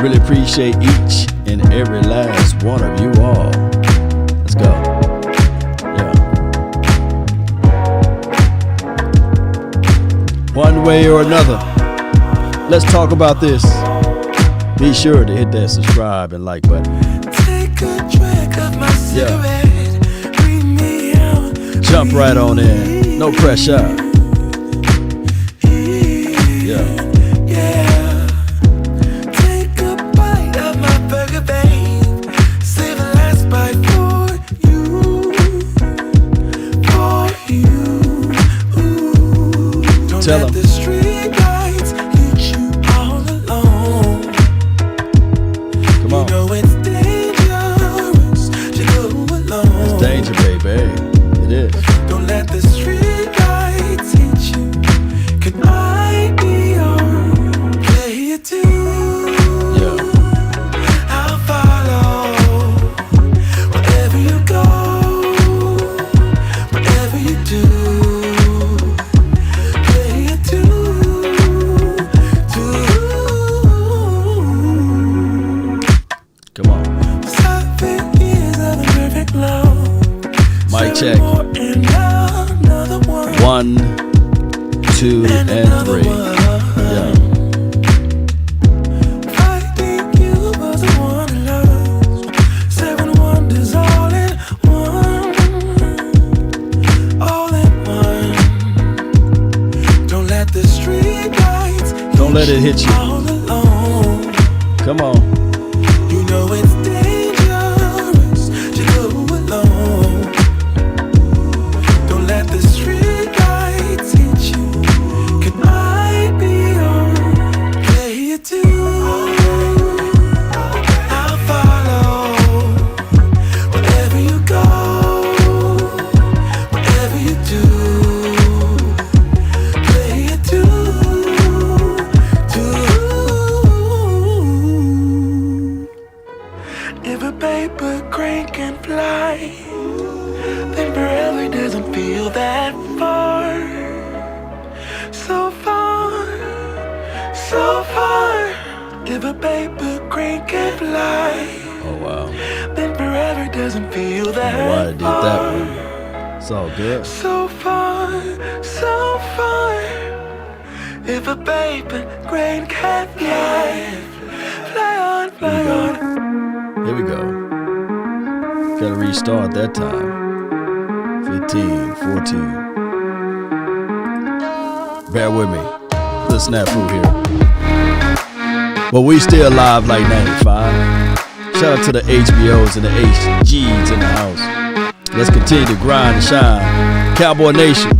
Really appreciate each and every last one of you all. Let's go. Yeah. One way or another, let's talk about this. Be sure to hit that subscribe and like button. Take a drink of my cigarette. Bring me out. Jump right on in. No pressure. Yeah. Take a bite of my burger, babe. Save the last bite for you. For you. Don't Tell let 'em. the street lights hit you all alone. Come on. You know it's dangerous to go alone. It's danger, baby. It is. Don't let the street lights hit you. Can I be your player too? Yeah. I'll follow wherever you go, whatever you do. Player too. Come on. 7 years of perfect love. Mic 7 check. more and another one. 1, 2, and 3. Yeah. I think you was the one I loved. 7 wonders all in one. All in one. Don't let the street lights Don't let it hit you. all alone. Come on. You know it's dangerous to go alone. Don't let the street lights hit you. Can I be your player too? I'll follow wherever you go, whatever you do. Player too. If a paper crane can fly, then forever doesn't feel that far. So far, so far. If a paper crane can fly, Oh, wow. then forever doesn't feel that Why I did far. that one. It's all good. So far, so far. If a paper crane can fly, fly on, fly on. Here we go. Gotta restart that time. 15, 14. Bear with me. Little snafu here. But we still live like 95. Shout out to the HBOs and the HGs in the house. Let's continue to grind and shine. Cowboy Nation,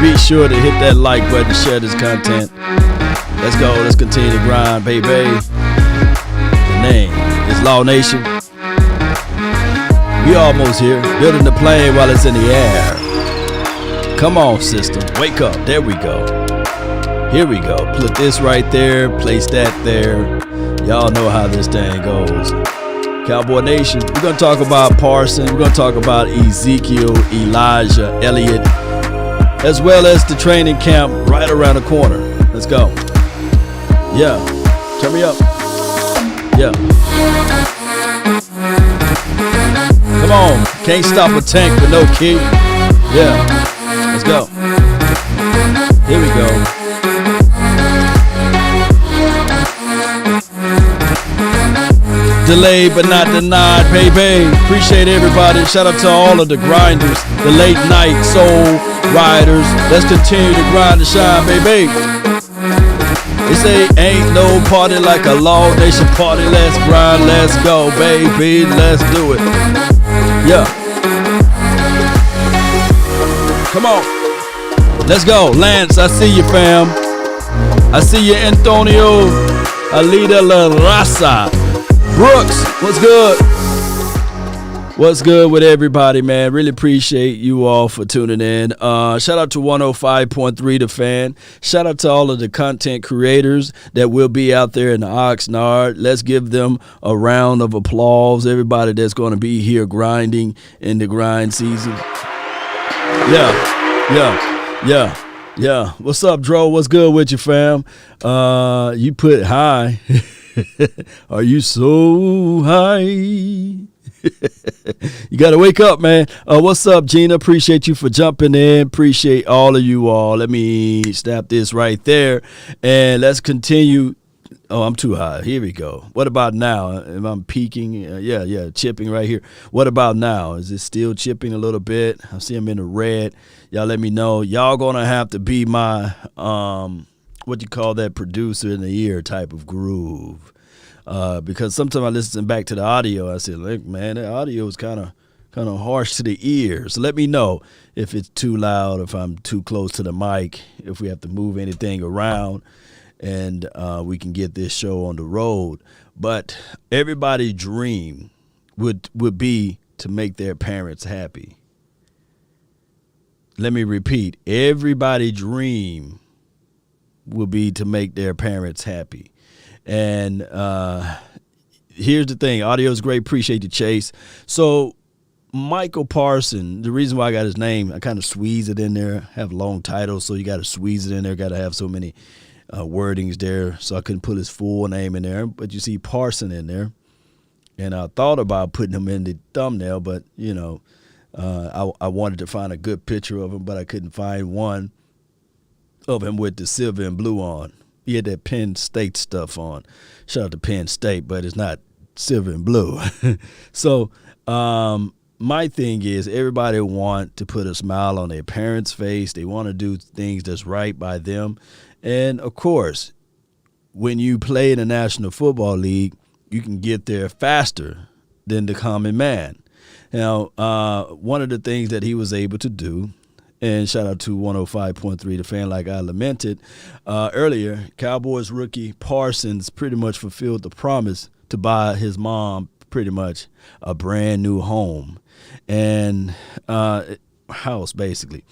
be sure to hit that like button, share this content. Let's go. Let's continue to grind, baby. The name is Law Nation. We almost here. Building the plane while it's in the air. Come on, system. Wake up. There we go. Here we go. Put this right there. Place that there. Y'all know how this thing goes. Cowboy Nation. We're going to talk about Parson. We're going to talk about Ezekiel Elliott, as well as the training camp right around the corner. Let's go. Yeah. Turn me up. Yeah. Come on. Can't stop a tank with no key. Yeah. Let's go. Here we go. Delayed but not denied, baby. Appreciate everybody. Shout out to all of the grinders, the late night soul riders. Let's continue to grind and shine, baby. They say ain't no party like a Law Nation party. Let's grind, let's go, baby. Let's do it. Yeah. Come on. Let's go. Lance, I see you, fam. I see you, Antonio. Alida La Raza. Brooks, what's good? What's good with everybody, man? Really appreciate you all for tuning in. Shout out to 105.3 The Fan. Shout out to all of the content creators that will be out there in the Oxnard. Let's give them a round of applause. Everybody that's going to be here grinding in the grind season. Yeah. What's up, Dro? What's good with you, fam? You put high. Are you so high? You got to wake up, man. What's up, Gina? Appreciate you for jumping in. Appreciate all of you all. Let me snap this right there, and let's continue. Oh, I'm too high. Here we go. What about now? Am I peaking? Yeah, chipping right here. What about now? Is it still chipping a little bit? I see I'm in the red. Y'all let me know. Y'all going to have to be my, what you call that, producer in the ear type of groove. Because sometimes I listen back to the audio. I say, look, man, the audio is kind of harsh to the ear. So let me know if it's too loud, if I'm too close to the mic, if we have to move anything around. And we can get this show on the road. But everybody's dream would be to make their parents happy. Let me repeat. Everybody's dream will be to make their parents happy. And here's the thing. Audio is great. Appreciate the chase. So Michael Parson, the reason why I got his name, I kind of squeeze it in there. Have long titles, so you got to squeeze it in there. Got to have so many wordings there, so I couldn't put his full name in there. But you see Parson in there, and I thought about putting him in the thumbnail, but I wanted to find a good picture of him, but I couldn't find one of him with the silver and blue on. He had that Penn State stuff on. Shout out to Penn State, but it's not silver and blue. So my thing is, everybody want to put a smile on their parents' face. They want to do things that's right by them. And, of course, when you play in the National Football League, you can get there faster than the common man. Now, one of the things that he was able to do, and shout out to 105.3, the fan like I lamented earlier, Cowboys rookie Parsons pretty much fulfilled the promise to buy his mom pretty much a brand new home and house, basically.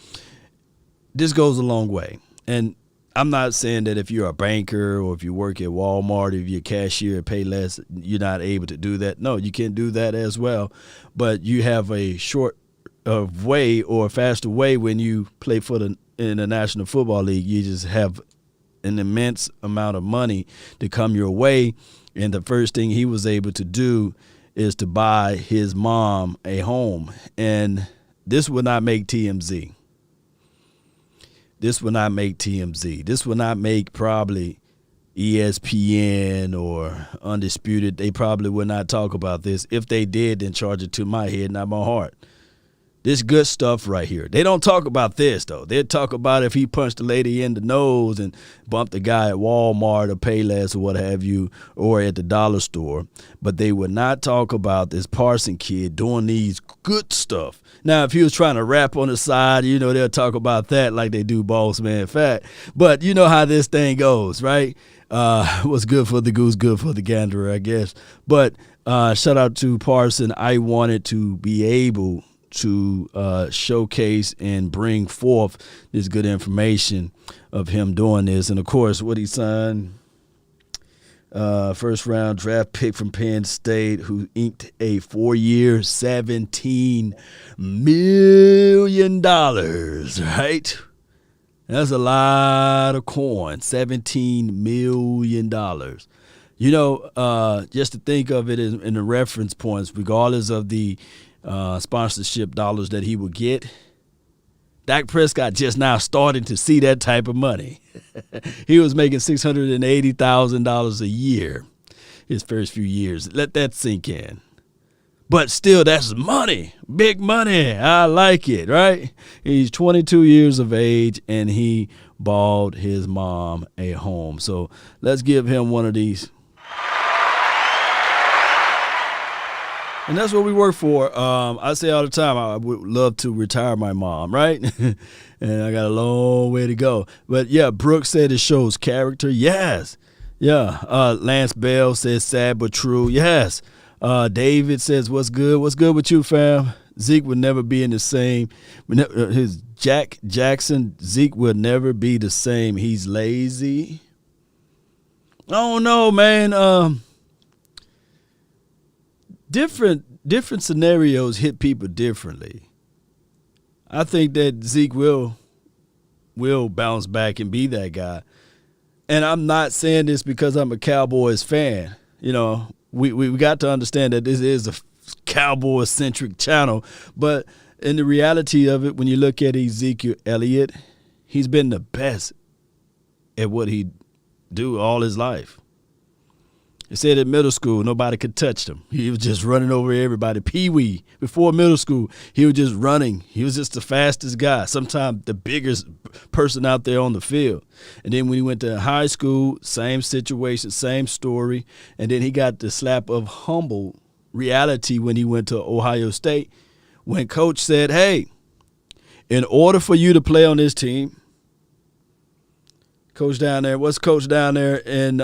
This goes a long way. And I'm not saying that if you're a banker or if you work at Walmart, if you're a cashier, pay less, you're not able to do that. No, you can do that as well. But you have a short way or a faster way when you play in the National Football League. You just have an immense amount of money to come your way. And the first thing he was able to do is to buy his mom a home. And this would not make TMZ. This will not make TMZ. This will not make probably ESPN or Undisputed. They probably would not talk about this. If they did, then charge it to my head, not my heart. This good stuff right here. They don't talk about this, though. They talk about if he punched a lady in the nose and bumped a guy at Walmart or Payless or what have you, or at the dollar store. But they would not talk about this Parson kid doing these good stuff. Now, if he was trying to rap on the side, they'll talk about that like they do Boss Man Fat. But you know how this thing goes, right? What's good for the goose, good for the gander, I guess. But shout out to Parson. I wanted to be able to showcase and bring forth this good information of him doing this. And, of course, what he signed, first-round draft pick from Penn State, who inked a 4-year, $17 million, right? That's a lot of coin, $17 million. Just to think of it in the reference points, regardless of the sponsorship dollars that he would get, Dak Prescott just now starting to see that type of money. He was making $680,000 a year his first few years. Let that sink in. But still, that's money. Big money. I like it, right? He's 22 years of age, and he bought his mom a home. So let's give him one of these. And that's what we work for. I say all the time, I would love to retire my mom, right? And I got a long way to go. But, yeah, Brooks said it shows character. Yes. Yeah. Lance Bell says sad but true. Yes. David says, what's good? What's good with you, fam? Zeke would never be in the same. His Jack Jackson, Zeke would never be the same. He's lazy. I don't know, man. Different scenarios hit people differently. I think that Zeke will bounce back and be that guy. And I'm not saying this because I'm a Cowboys fan. we got to understand that this is a Cowboy-centric channel. But in the reality of it, when you look at Ezekiel Elliott, he's been the best at what he do all his life. He said in middle school, nobody could touch him. He was just running over everybody. Pee-wee, before middle school, he was just running. He was just the fastest guy, sometimes the biggest person out there on the field. And then when he went to high school, same situation, same story. And then he got the slap of humble reality when he went to Ohio State, when coach said, hey, in order for you to play on this team, coach down there in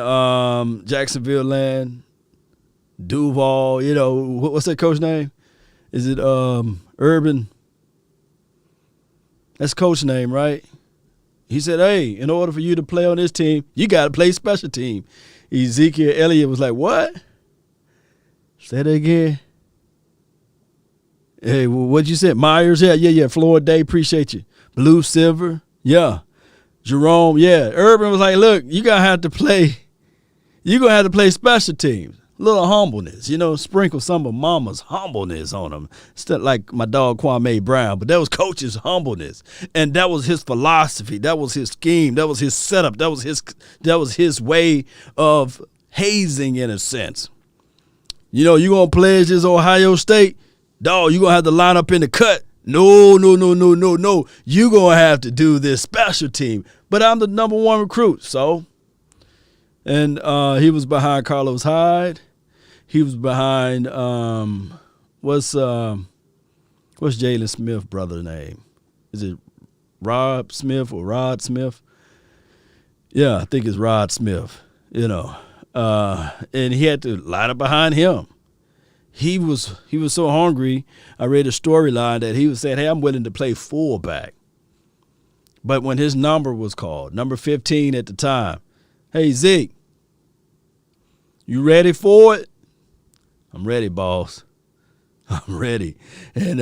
Jacksonville land, Duval, what's that coach name? Is it Urban? That's coach name, right? He said, hey, in order for you to play on this team, you got to play special team. Ezekiel Elliott was like, what? Say that again. Hey, well, what'd you say? Myers? Yeah. Florida Day, appreciate you. Blue, silver, yeah. Jerome, yeah. Urban was like, look, you're going to have to play special teams. A little humbleness, sprinkle some of mama's humbleness on them. Instead, like my dog Kwame Brown, but that was coach's humbleness. And that was his philosophy. That was his scheme. That was his setup. That was his way of hazing, in a sense. You're going to pledge this Ohio State? Dog, you're going to have to line up in the cut. No. You're going to have to do this special team. But I'm the number one recruit, so. And he was behind Carlos Hyde. He was behind, what's Jalen Smith's brother's name? Is it Rob Smith or Rod Smith? Yeah, I think it's Rod Smith, and he had to line up behind him. He was so hungry. I read a storyline that he was saying, hey, I'm willing to play fullback. But when his number was called, number 15 at the time, hey, Zeke, you ready for it? I'm ready, boss. I'm ready. And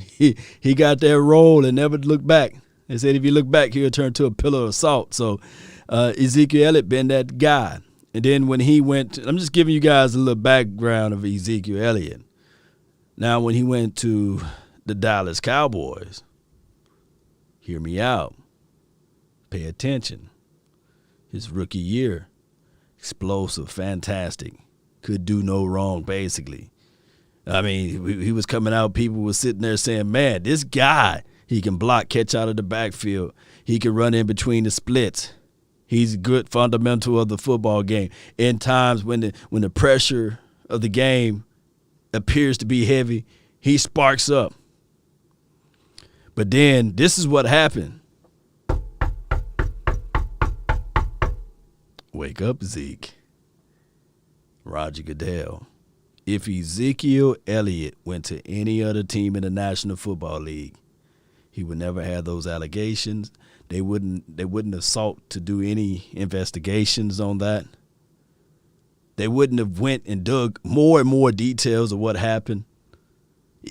he got that role and never looked back. They said if you look back, he'll turn to a pillar of salt. So Ezekiel Elliott been that guy. And then when he went, I'm just giving you guys a little background of Ezekiel Elliott. Now, when he went to the Dallas Cowboys, hear me out. Pay attention. His rookie year, explosive, fantastic. Could do no wrong, basically. I mean, he was coming out, people were sitting there saying, man, this guy, he can block, catch out of the backfield. He can run in between the splits. He's good fundamental of the football game. In times when the pressure of the game appears to be heavy, he sparks up. But then this is what happened. Wake up, Zeke. Roger Goodell. If Ezekiel Elliott went to any other team in the National Football League, he would never have those allegations. They wouldn't have sought to do any investigations on that. They wouldn't have went and dug more and more details of what happened.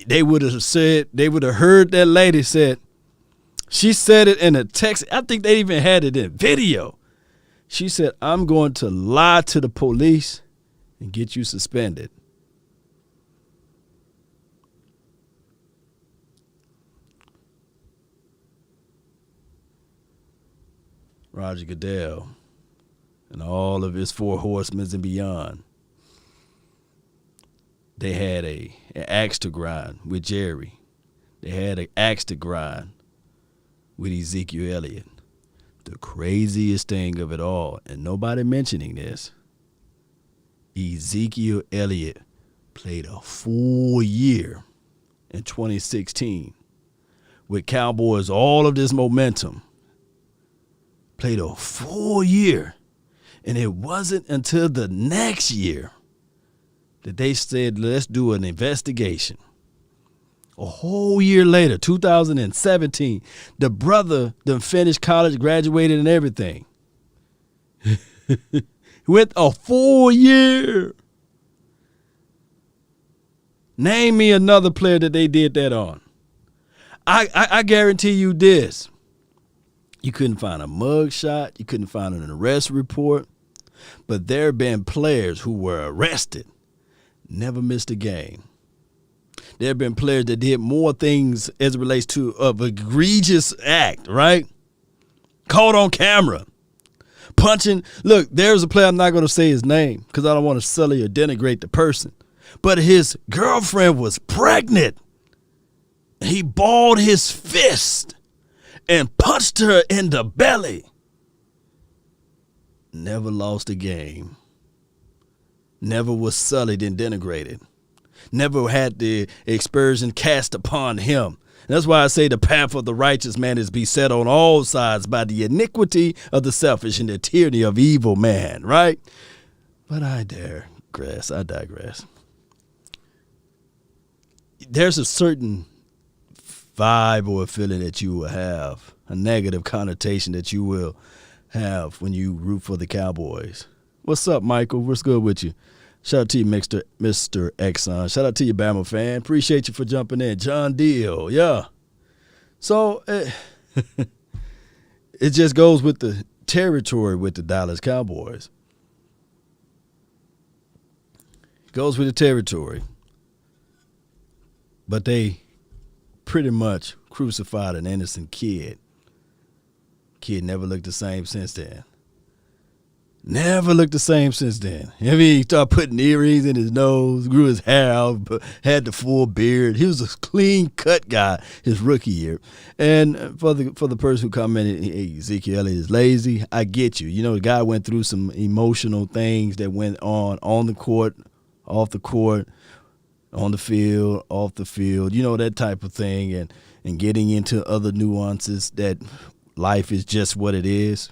They would have heard that lady said, she said it in a text. I think they even had it in video. She said, I'm going to lie to the police and get you suspended. Roger Goodell and all of his four horsemen and beyond, they had an axe to grind with Jerry. They had an axe to grind with Ezekiel Elliott. The craziest thing of it all, and nobody mentioning this, Ezekiel Elliott played a full year in 2016 with Cowboys, all of this momentum. Played a full year, and it wasn't until the next year that they said, let's do an investigation. A whole year later, 2017, the brother done finished college, graduated, and everything. Went a full year. Name me another player that they did that on. I guarantee you this. You couldn't find a mug shot. You couldn't find an arrest report. But there have been players who were arrested, never missed a game. There have been players that did more things as it relates to of egregious act, right? Caught on camera. Punching. Look, there's a player, I'm not going to say his name because I don't want to sully or denigrate the person. But his girlfriend was pregnant. He balled his fist and punched her in the belly. Never lost a game. Never was sullied and denigrated. Never had the aspersion cast upon him. And that's why I say the path of the righteous man is beset on all sides by the iniquity of the selfish and the tyranny of evil man, right? But I digress. There's a certain vibe or a feeling that you will have, a negative connotation that you will have when you root for the Cowboys. What's up, Michael? What's good with you? Shout out to you, Mr. Exxon. Shout out to you, Bama fan. Appreciate you for jumping in. John Deal, yeah. So it just goes with the territory with the Dallas Cowboys. It goes with the territory. But they pretty much crucified an innocent kid. Kid never looked the same since then. Never looked the same since then. I mean, he started putting earrings in his nose, grew his hair out, had the full beard. He was a clean-cut guy his rookie year. And for the person who commented, hey, Ezekiel Elliott is lazy, I get you. You know, the guy went through some emotional things that went on the court, off the court, on the field, off the field, you know, that type of thing, and getting into other nuances that life is just what it is.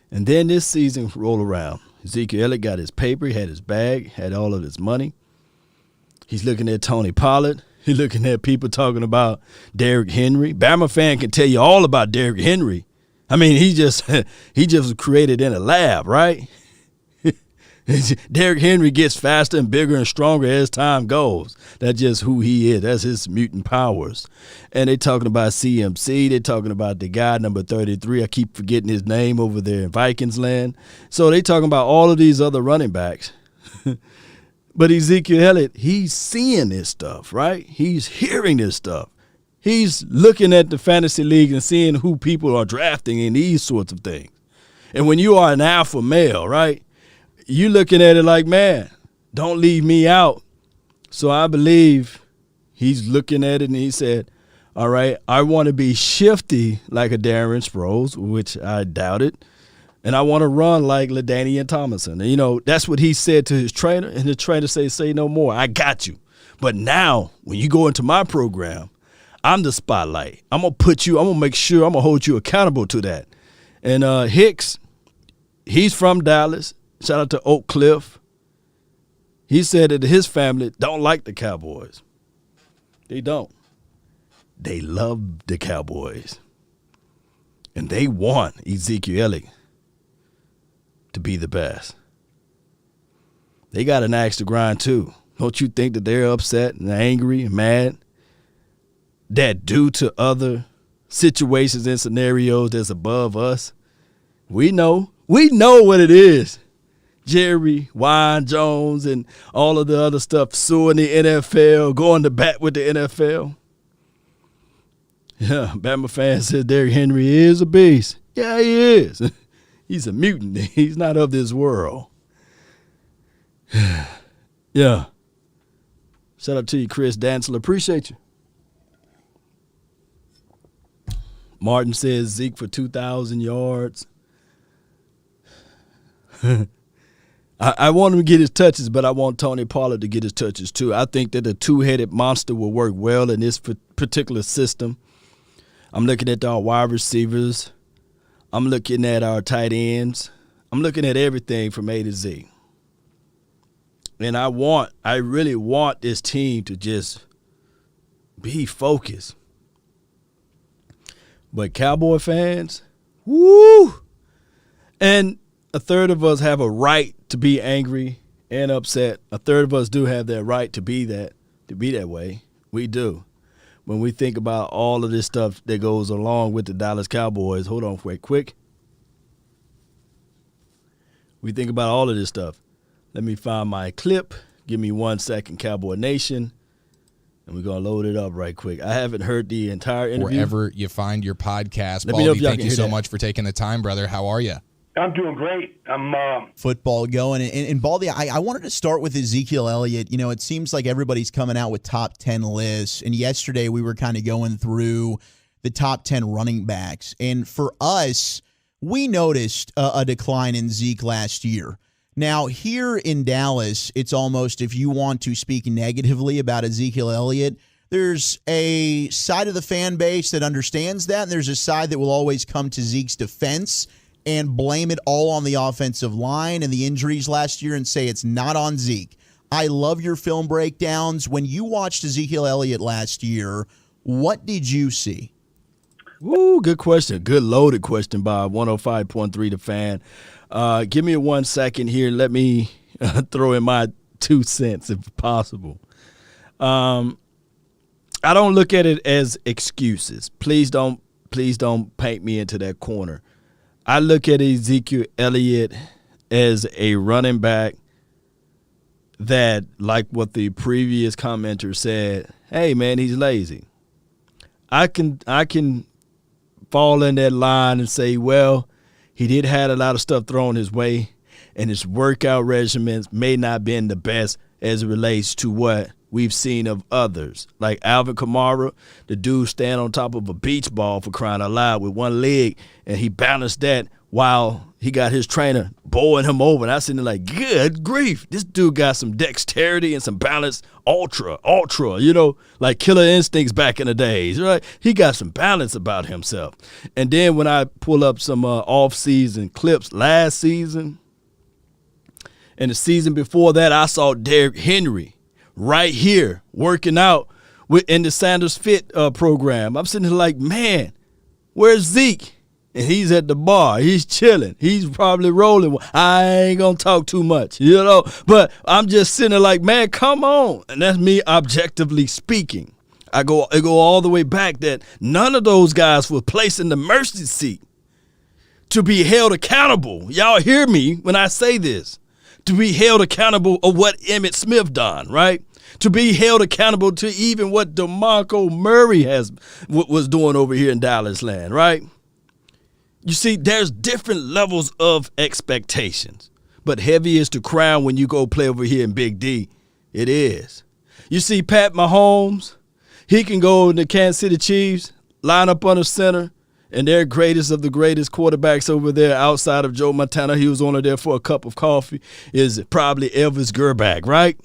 And then this season rolled around. Ezekiel Elliott got his paper, he had his bag, had all of his money. He's looking at Tony Pollard. He's looking at people talking about Derrick Henry. Bama fan can tell you all about Derrick Henry. I mean, he just was created in a lab, right? Derrick Henry gets faster and bigger and stronger as time goes. That's just who he is. That's his mutant powers. And they talking about CMC. They talking about the guy number 33. I keep forgetting his name over there in Vikings land. So they talking about all of these other running backs. But Ezekiel Elliott, he's seeing this stuff, right? He's hearing this stuff. He's looking at the fantasy league and seeing who people are drafting in these sorts of things. And when you are an alpha male, right, you looking at it like, man, don't leave me out. So I believe he's looking at it and he said, all right, I want to be shifty like a Darren Sproles, which I doubted, and I want to run like LaDainian Tomlinson. And, you know, that's what he said to his trainer, and the trainer said, say no more. I got you. But now when you go into my program, I'm the spotlight. I'm going to make sure, I'm going to hold you accountable to that. And Hicks, he's from Dallas. Shout out to Oak Cliff. He said that his family don't like the Cowboys. They don't. They love the Cowboys. And they want Ezekiel Elliott to be the best. They got an axe to grind too. Don't you think that they're upset and angry and mad? That due to other situations and scenarios that's above us, we know what it is. Jerry, Wine Jones, and all of the other stuff, suing the NFL, going to bat with the NFL. Yeah, Bama fan says Derrick Henry is a beast. Yeah, he is. He's a mutant. He's not of this world. Yeah. Shout out to you, Chris Dansler. Appreciate you. Martin says Zeke for 2,000 yards. I want him to get his touches, but I want Tony Pollard to get his touches too. I think that a two-headed monster will work well in this particular system. I'm looking at our wide receivers. I'm looking at our tight ends. I'm looking at everything from A to Z. And I really want this team to just be focused. But Cowboy fans, woo! And a third of us have a right to be angry and upset. A third of us do have that right to be that way. We do. When we think about all of this stuff that goes along with the Dallas Cowboys, hold on quick. We think about all of this stuff. Let me find my clip. Give me 1 second, Cowboy Nation. And we're going to load it up right quick. I haven't heard the entire interview. Wherever you find your podcast. Let me know if Baldy, y'all thank can you hear so that. much for taking the time, brother. How are you? I'm doing great. I'm football going. And Baldy, I wanted to start with Ezekiel Elliott. You know, it seems like everybody's coming out with top 10 lists. And yesterday we were kind of going through the top 10 running backs. And for us, we noticed a decline in Zeke last year. Now, here in Dallas, it's almost, if you want to speak negatively about Ezekiel Elliott, there's a side of the fan base that understands that, and there's a side that will always come to Zeke's defense and blame it all on the offensive line and the injuries last year and say it's not on Zeke. I love your film breakdowns. When you watched Ezekiel Elliott last year, what did you see? Ooh, good question. Good loaded question, Bob. 105.3 The Fan. Give me 1 second here. Let me throw in my 2 cents if possible. I don't look at it as excuses. Please don't paint me into that corner. I look at Ezekiel Elliott as a running back that, like what the previous commenter said, hey man, he's lazy. I can fall in that line and say, well, he did have a lot of stuff thrown his way, and his workout regimens may not been the best as it relates to what we've seen of others. Like Alvin Kamara, the dude stand on top of a beach ball, for crying out loud, with one leg, and he balanced that while he got his trainer bowling him over. And I was sitting there like, good grief, this dude got some dexterity and some balance, ultra, you know, like Killer Instincts back in the days, right? He got some balance about himself. And then when I pull up some off-season clips last season and the season before that, I saw Derrick Henry right here working out in the Sanders Fit program. I'm sitting there like, man, where's Zeke? And he's at the bar. He's chilling. He's probably rolling. I ain't going to talk too much, you know. But I'm just sitting there like, man, come on. And that's me objectively speaking. I go all the way back that none of those guys were placed in the mercy seat to be held accountable. Y'all hear me when I say this. To be held accountable of what Emmitt Smith done, right? To be held accountable to even what DeMarco Murray was doing over here in Dallas land, right? You see, there's different levels of expectations, but heavy is the crown when you go play over here in Big D. It is. You see, Pat Mahomes, he can go to Kansas City Chiefs, line up under center, and they're greatest of the greatest quarterbacks over there outside of Joe Montana. He was only there for a cup of coffee. Is probably Elvis Gerbach, right?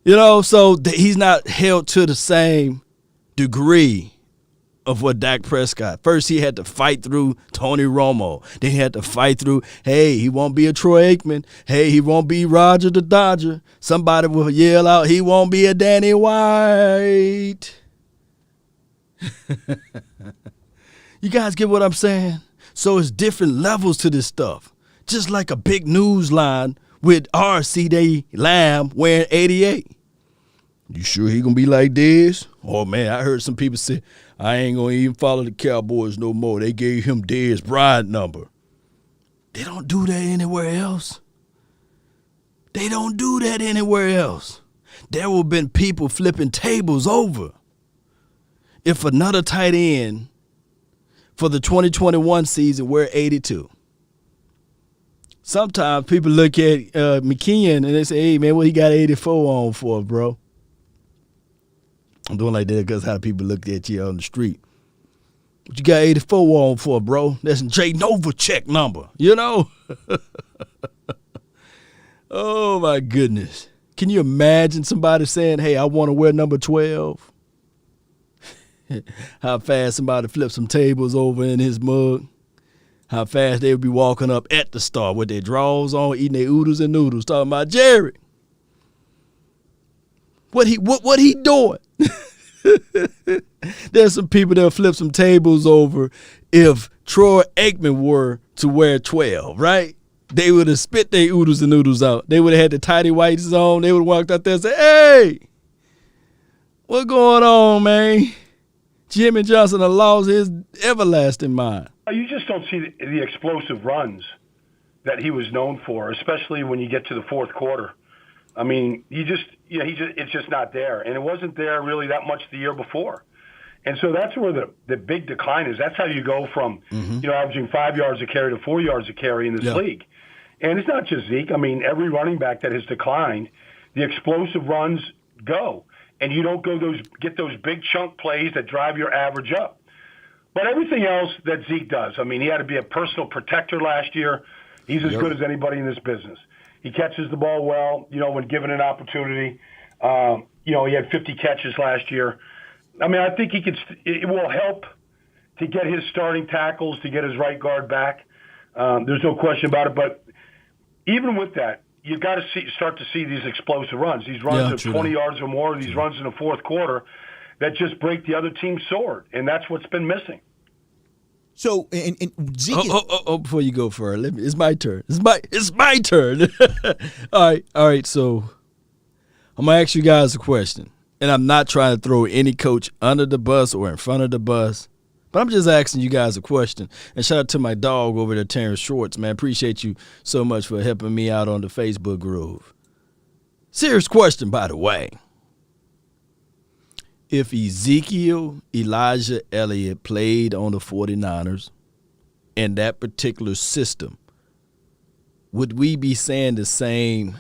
You know, so he's not held to the same degree of what Dak Prescott. First, he had to fight through Tony Romo. Then he had to fight through, hey, he won't be a Troy Aikman. Hey, he won't be Roger the Dodger. Somebody will yell out, he won't be a Danny White. You guys get what I'm saying? So it's different levels to this stuff. Just like a big news line with our C.D. Lamb wearing 88. You sure he gonna be like this? Oh, man, I heard some people say, I ain't gonna even follow the Cowboys no more. They gave him Dez Bryant number. They don't do that anywhere else. They don't do that anywhere else. There will have been people flipping tables over if another tight end for the 2021 season wear 82. Sometimes people look at McKeon and they say, hey, man, what he got 84 on for, bro? I'm doing like that because how people look at you on the street. What you got 84 on for, bro? That's Jay Novacek number, you know? Oh, my goodness. Can you imagine somebody saying, hey, I want to wear number 12? How fast somebody flips some tables over in his mug. How fast they would be walking up at the star with their drawers on, eating their oodles and noodles, talking about Jerry. What he doing? There's some people that'll flip some tables over if Troy Aikman were to wear 12, right? They would have spit their oodles and noodles out. They would have had the tidy whities on. They would have walked out there and said, hey, what going on, man? Jimmy Johnson has lost his everlasting mind. You just don't see the explosive runs that he was known for, especially when you get to the fourth quarter. I mean, it's just not there. And it wasn't there really that much the year before. And so that's where the big decline is. That's how you go from, averaging 5 yards a carry to 4 yards a carry in this league. And it's not just Zeke. I mean, every running back that has declined, the explosive runs go. And you don't get those big chunk plays that drive your average up. But everything else that Zeke does, I mean, he had to be a personal protector last year. He's as good as anybody in this business. He catches the ball well, when given an opportunity. He had 50 catches last year. I mean, I think it will help to get his starting tackles, to get his right guard back. There's no question about it. But even with that, you've got to start to see these explosive runs. These runs of 20 yards or more, these runs in the fourth quarter that just break the other team's sword. And that's what's been missing. So, and Zeke. Before you go further, it's my turn. It's my turn. All right. So, I'm gonna ask you guys a question, and I'm not trying to throw any coach under the bus or in front of the bus, but I'm just asking you guys a question. And shout out to my dog over there, Terrence Schwartz. Man, appreciate you so much for helping me out on the Facebook group. Serious question, by the way. If Ezekiel Elijah Elliott played on the 49ers in that particular system, would we be saying the same?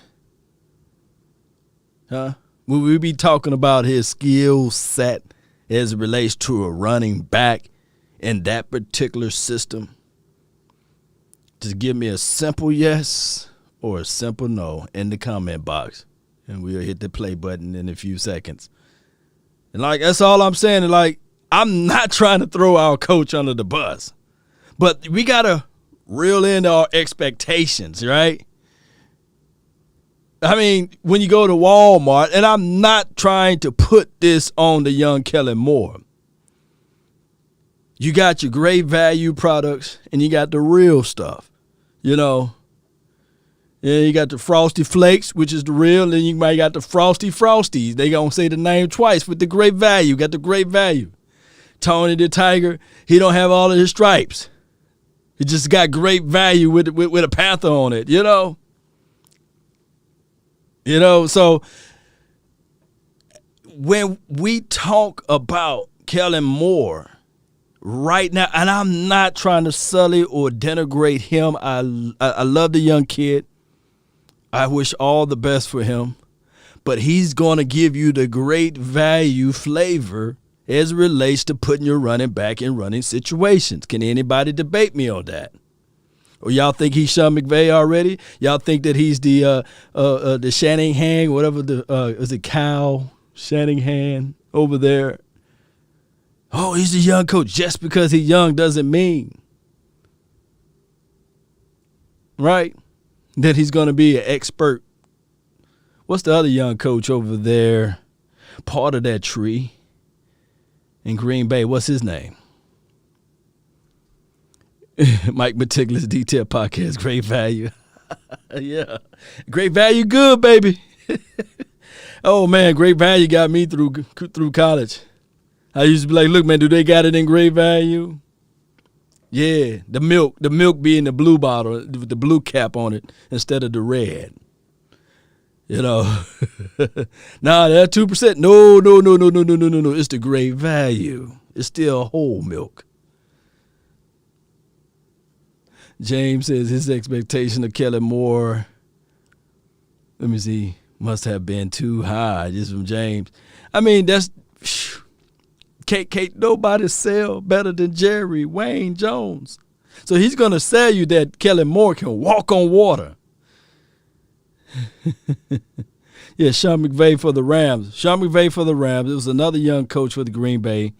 Would we be talking about his skill set as it relates to a running back in that particular system? Just give me a simple yes or a simple no in the comment box, and we'll hit the play button in a few seconds. And, that's all I'm saying. And, I'm not trying to throw our coach under the bus. But we got to reel in our expectations, right? I mean, when you go to Walmart, and I'm not trying to put this on the young Kellen Moore. You got your great value products, and you got the real stuff, Yeah, you got the Frosty Flakes, which is the real, and then you might got the Frosty Frosties. They gonna say the name twice with the great value. Got the great value. Tony the Tiger, he don't have all of his stripes. He just got great value with a panther on it, So when we talk about Kellen Moore right now, and I'm not trying to sully or denigrate him. I love the young kid. I wish all the best for him. But he's going to give you the great value flavor as it relates to putting your running back in running situations. Can anybody debate me on that? Or y'all think he's Sean McVay already? Y'all think that he's the Shanahan, whatever is it Cal Shanahan over there? Oh, he's a young coach. Just because he's young doesn't mean, right, that he's going to be an expert. What's the other young coach over there? Part of that tree in Green Bay. What's his name? Mike Meticulous Detail Podcast. Great value. Yeah. Great value good, baby. Oh, man. Great value got me through college. I used to be like, look, man, do they got it in great value? Yeah. The milk being the blue bottle with the blue cap on it instead of the red. Nah, that 2%. No. It's the great value. It's still whole milk. James says his expectation of Kellen Moore, let me see, must have been too high. Just from James. I mean, that's can't nobody sell better than Jerry Wayne Jones. So he's going to sell you that Kellen Moore can walk on water. Yeah, Sean McVay for the Rams. It was another young coach for the Green Bay.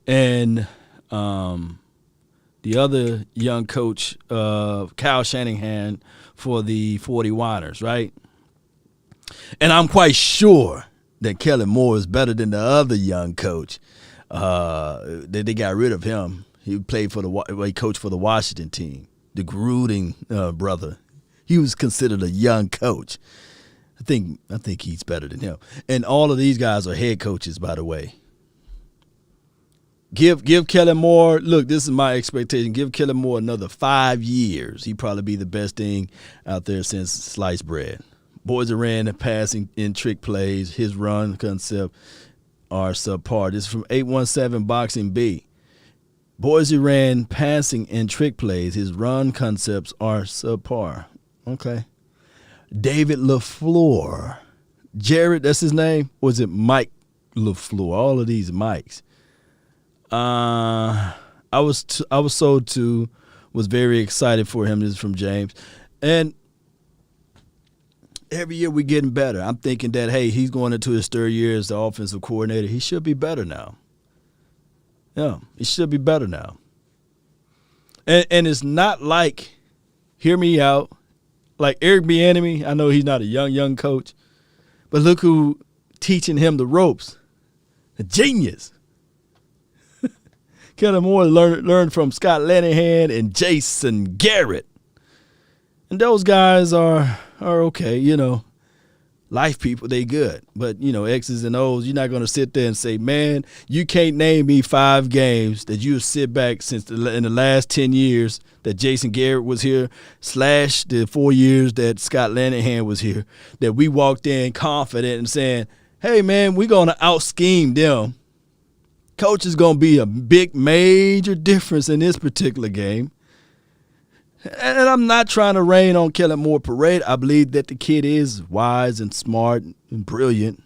And the other young coach, Kyle Shanahan, for the 49ers, right? And I'm quite sure that Kellen Moore is better than the other young coach. That they got rid of him. He played he coached for the Washington team, the Gruden brother. He was considered a young coach. I think he's better than him. And all of these guys are head coaches, by the way. Give Kellen Moore, look, this is my expectation. Give Kellen Moore another 5 years. He'd probably be the best thing out there since sliced bread. Boys that ran the passing in trick plays. His run concept are subpar. This is from 817 Boxing B. Boys who ran passing and trick plays. His run concepts are subpar. Okay. David LaFleur. Jared, that's his name? Or is it Mike LaFleur? All of these Mikes. I was sold to, was very excited for him. This is from James. And every year we're getting better. I'm thinking that, hey, he's going into his third year as the offensive coordinator. He should be better now. Yeah, he should be better now. And it's not like, hear me out, like Eric Bieniemy. I know he's not a young coach, but look who teaching him the ropes. A genius. Kellen Moore learned from Scott Linehan and Jason Garrett. And those guys are okay, life people, they good. But, X's and O's, you're not going to sit there and say, man, you can't name me 5 games that you sit back since in the last 10 years that Jason Garrett was here, / the 4 years that Scott Linehan was here, that we walked in confident and saying, hey, man, we're going to out-scheme them. Coach is going to be a big, major difference in this particular game. And I'm not trying to rain on Kellen Moore parade. I believe that the kid is wise and smart and brilliant.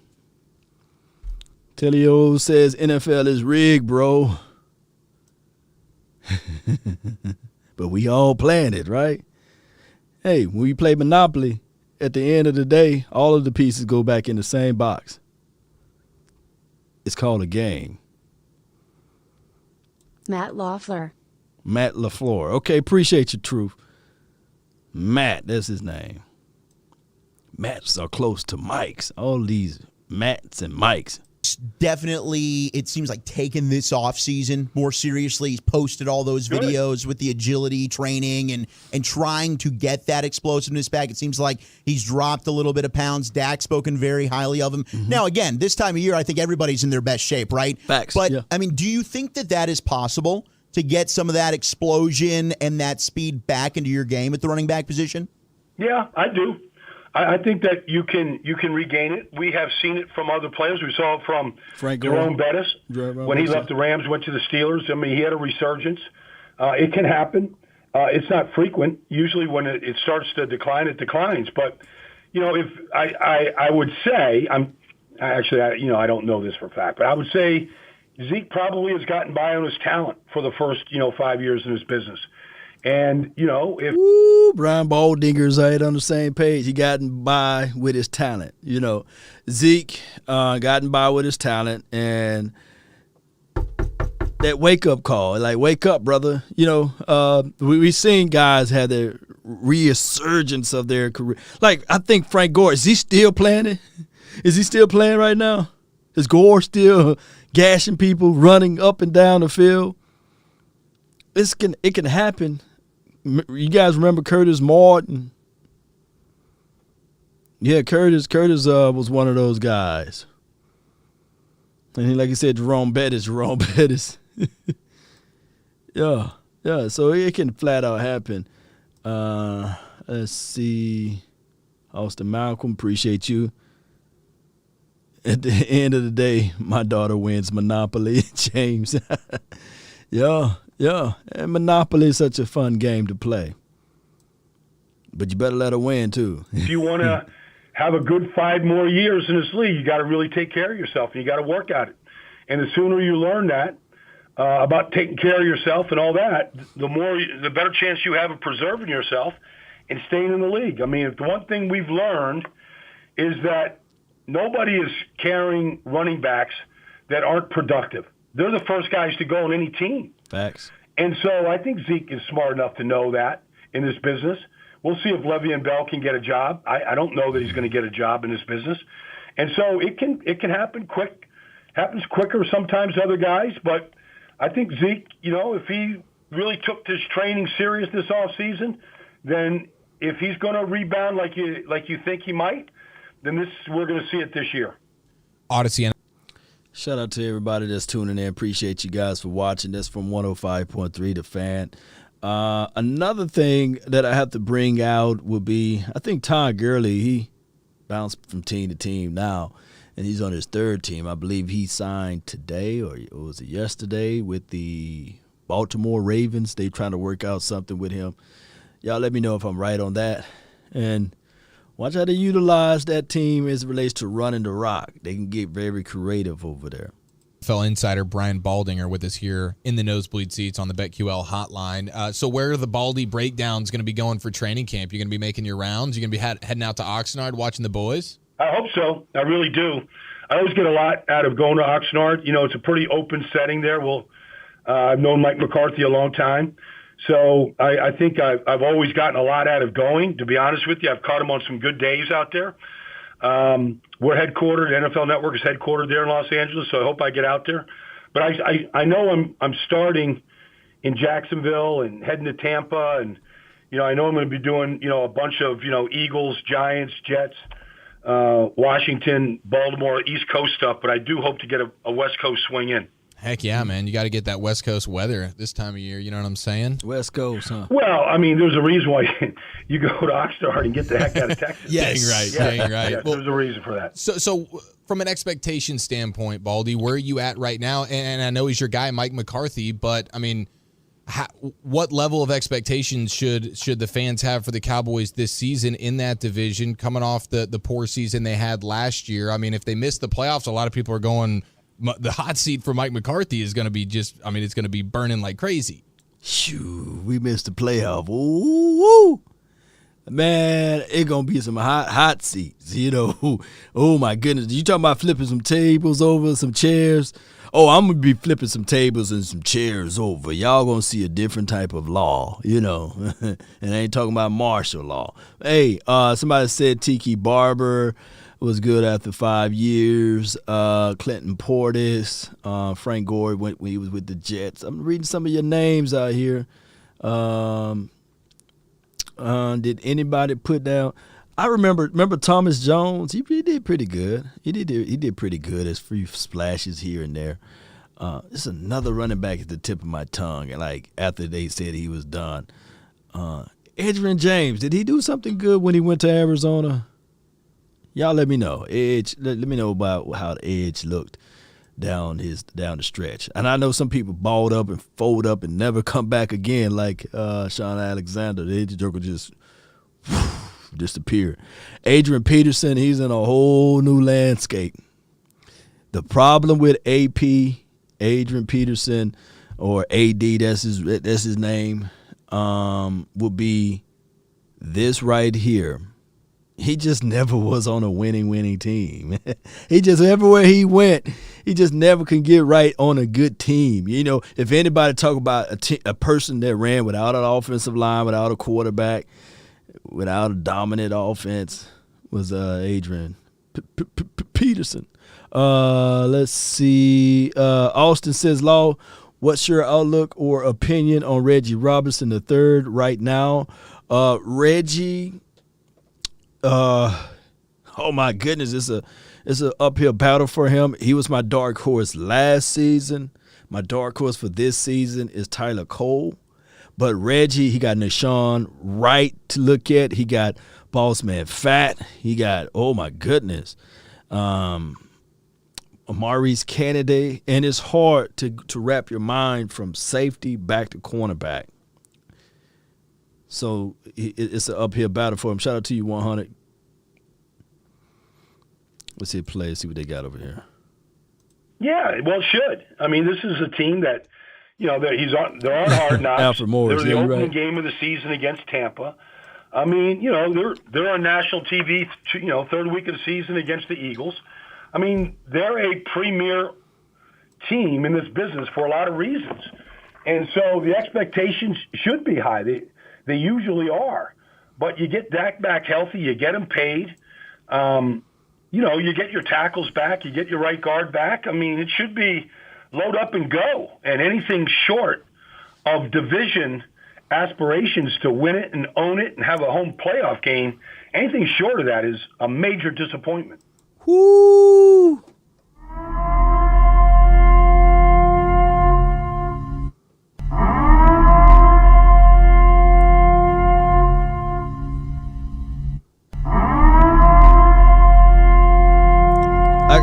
Telio says NFL is rigged, bro. But we all planned it, right? Hey, when we play Monopoly, at the end of the day, all of the pieces go back in the same box. It's called a game. Matt LaFleur. Matt LaFleur. Okay, appreciate your truth. Matt, that's his name. Matts are close to Mikes. All these Matts and Mikes. Definitely, it seems like taking this offseason more seriously. He's posted all those videos with the agility training and trying to get that explosiveness back. It seems like he's dropped a little bit of pounds. Dak's spoken very highly of him. Mm-hmm. Now, again, this time of year, I think everybody's in their best shape, right? Facts. But, yeah. I mean, do you think that is possible to get some of that explosion and that speed back into your game at the running back position? Yeah, I do. I think that you can regain it. We have seen it from other players. We saw it from Jerome Bettis when he left the Rams, went to the Steelers. I mean, he had a resurgence. It can happen. It's not frequent. Usually when it starts to decline, it declines. But, if I would say, I don't know this for a fact, but I would say Zeke probably has gotten by on his talent for the first, 5 years in his business. And, if Brian Baldinger's right on the same page. He gotten by with his talent. Zeke gotten by with his talent, and that wake-up call, like, wake up, brother. We've seen guys have their resurgence of their career. Like, I think Frank Gore, is he still playing it? Is he still playing right now? Is Gore still gashing people, running up and down the field? It can happen. You guys remember Curtis Martin? Yeah, Curtis was one of those guys. And like you said, Jerome Bettis. Yeah. So it can flat out happen. Let's see. Austin Malcolm, appreciate you. At the end of the day, my daughter wins Monopoly. James. Yeah, and Monopoly is such a fun game to play. But you better let her win, too. If you want to have a good 5 more years in this league, you got to really take care of yourself, and you got to work at it. And the sooner you learn that, about taking care of yourself and all that, the better chance you have of preserving yourself and staying in the league. I mean, if the one thing we've learned is that nobody is carrying running backs that aren't productive. They're the first guys to go on any team. Facts. And so I think Zeke is smart enough to know that in this business. We'll see if Le'Veon Bell can get a job. I don't know that he's going to get a job in this business. And so it can happen quick. Happens quicker sometimes to other guys. But I think Zeke, if he really took this training serious this offseason, then if he's going to rebound like you think he might, then we're going to see it this year. Odyssey. Shout out to everybody that's tuning in. Appreciate you guys for watching. This from 105.3 The Fan. Another thing that I have to bring out would be, I think Todd Gurley, he bounced from team to team now, and he's on his third team. I believe he signed today, or was it yesterday, with the Baltimore Ravens. They trying to work out something with him. Y'all let me know if I'm right on that. And watch how they utilize that team as it relates to running the rock. They can get very creative over there. NFL insider Brian Baldinger with us here in the nosebleed seats on the BetQL hotline. So where are the Baldy breakdowns going to be going for training camp? You're going to be making your rounds? You're going to be heading out to Oxnard watching the boys? I hope so. I really do. I always get a lot out of going to Oxnard. You know, it's a pretty open setting there. I've known Mike McCarthy a long time. So I think I've always gotten a lot out of going, to be honest with you. I've caught him on some good days out there. We're headquartered, NFL Network is headquartered there in Los Angeles, so I hope I get out there. But I know I'm starting in Jacksonville and heading to Tampa, and, you know, I know I'm going to be doing, you know, a bunch of, you know, Eagles, Giants, Jets, Washington, Baltimore, East Coast stuff, but I do hope to get a West Coast swing in. Heck yeah, man. You got to get that West Coast weather this time of year. You know what I'm saying? West Coast, huh? Well, I mean, there's a reason why you go to Oxnard and get the heck out of Texas. Yes. Dang right. Yes, Well, there's a reason for that. So from an expectation standpoint, Baldy, where are you at right now? And I know he's your guy, Mike McCarthy, but, I mean, what level of expectations should the fans have for the Cowboys this season in that division, coming off the poor season they had last year? I mean, if they miss the playoffs, a lot of people are going – the hot seat for Mike McCarthy is going to be it's going to be burning like crazy. Shoo, we missed the playoff. Ooh, man, it's going to be some hot seats, you know. Oh, my goodness. You talking about flipping some tables over, some chairs? Oh, I'm going to be flipping some tables and some chairs over. Y'all going to see a different type of law, you know. And I ain't talking about martial law. Hey, somebody said Tiki Barber was good after 5 years. Clinton Portis, Frank Gore went when he was with the Jets. I'm reading some of your names out here. Did anybody put down? I remember Thomas Jones. He did pretty good. He did pretty good. As few splashes here and there. It's another running back at the tip of my tongue. Like after they said he was done. Adrian James, did he do something good when he went to Arizona? Y'all let me know. Edge, let me know about how the edge looked down the stretch. And I know some people balled up and fold up and never come back again, like Sean Alexander. The edge joker just disappeared. Adrian Peterson, he's in a whole new landscape. The problem with AP, Adrian Peterson, or AD, that's his name, will be this right here. He just never was on a winning team. He just, everywhere he went, he just never can get right on a good team. You know, if anybody talk about a person that ran without an offensive line, without a quarterback, without a dominant offense, was Adrian Peterson. Let's see. Austin says, Law, what's your outlook or opinion on Reggie Robinson III right now? Reggie... oh my goodness, it's a uphill battle for him. He was my dark horse last season. My dark horse for this season is Tyler Cole. But Reggie, he got Nashawn Wright to look at. He got Bossman Fat. He got, oh my goodness, Maurice Kennedy. And it's hard to wrap your mind from safety back to cornerback. So it's an uphill battle for him. Shout out to you, 100. Let's see play. See what they got over here. Yeah, well, it should. I mean, this is a team that, you know, they're on Hard Knocks. Alfred Morris, they're the opening right. game of the season against Tampa. I mean, you know, they're on national TV. You know, third week of the season against the Eagles. I mean, they're a premier team in this business for a lot of reasons, and so the expectations should be high. They usually are, but you get Dak back healthy, you get him paid. You know, you get your tackles back, you get your right guard back. I mean, it should be load up and go. And anything short of division aspirations to win it and own it and have a home playoff game, anything short of that is a major disappointment. Woo!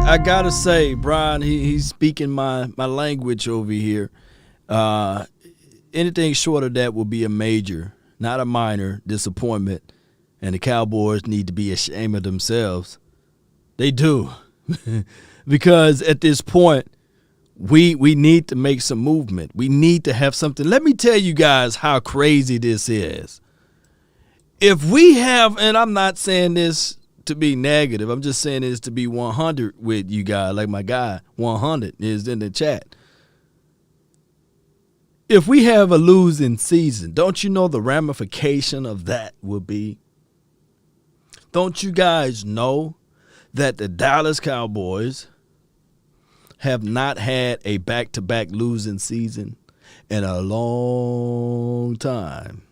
I gotta say, Brian, he's speaking my language over here. Anything short of that will be a major, not a minor disappointment. And the Cowboys need to be ashamed of themselves. They do. Because at this point, we need to make some movement. We need to have something. Let me tell you guys how crazy this is. If we have, and I'm not saying this to be negative, I'm just saying this to be 100 with you guys, like my guy 100 is in the chat. If we have a losing season, don't you know the ramification of that would be? Don't you guys know that the Dallas Cowboys have not had a back-to-back losing season in a long time?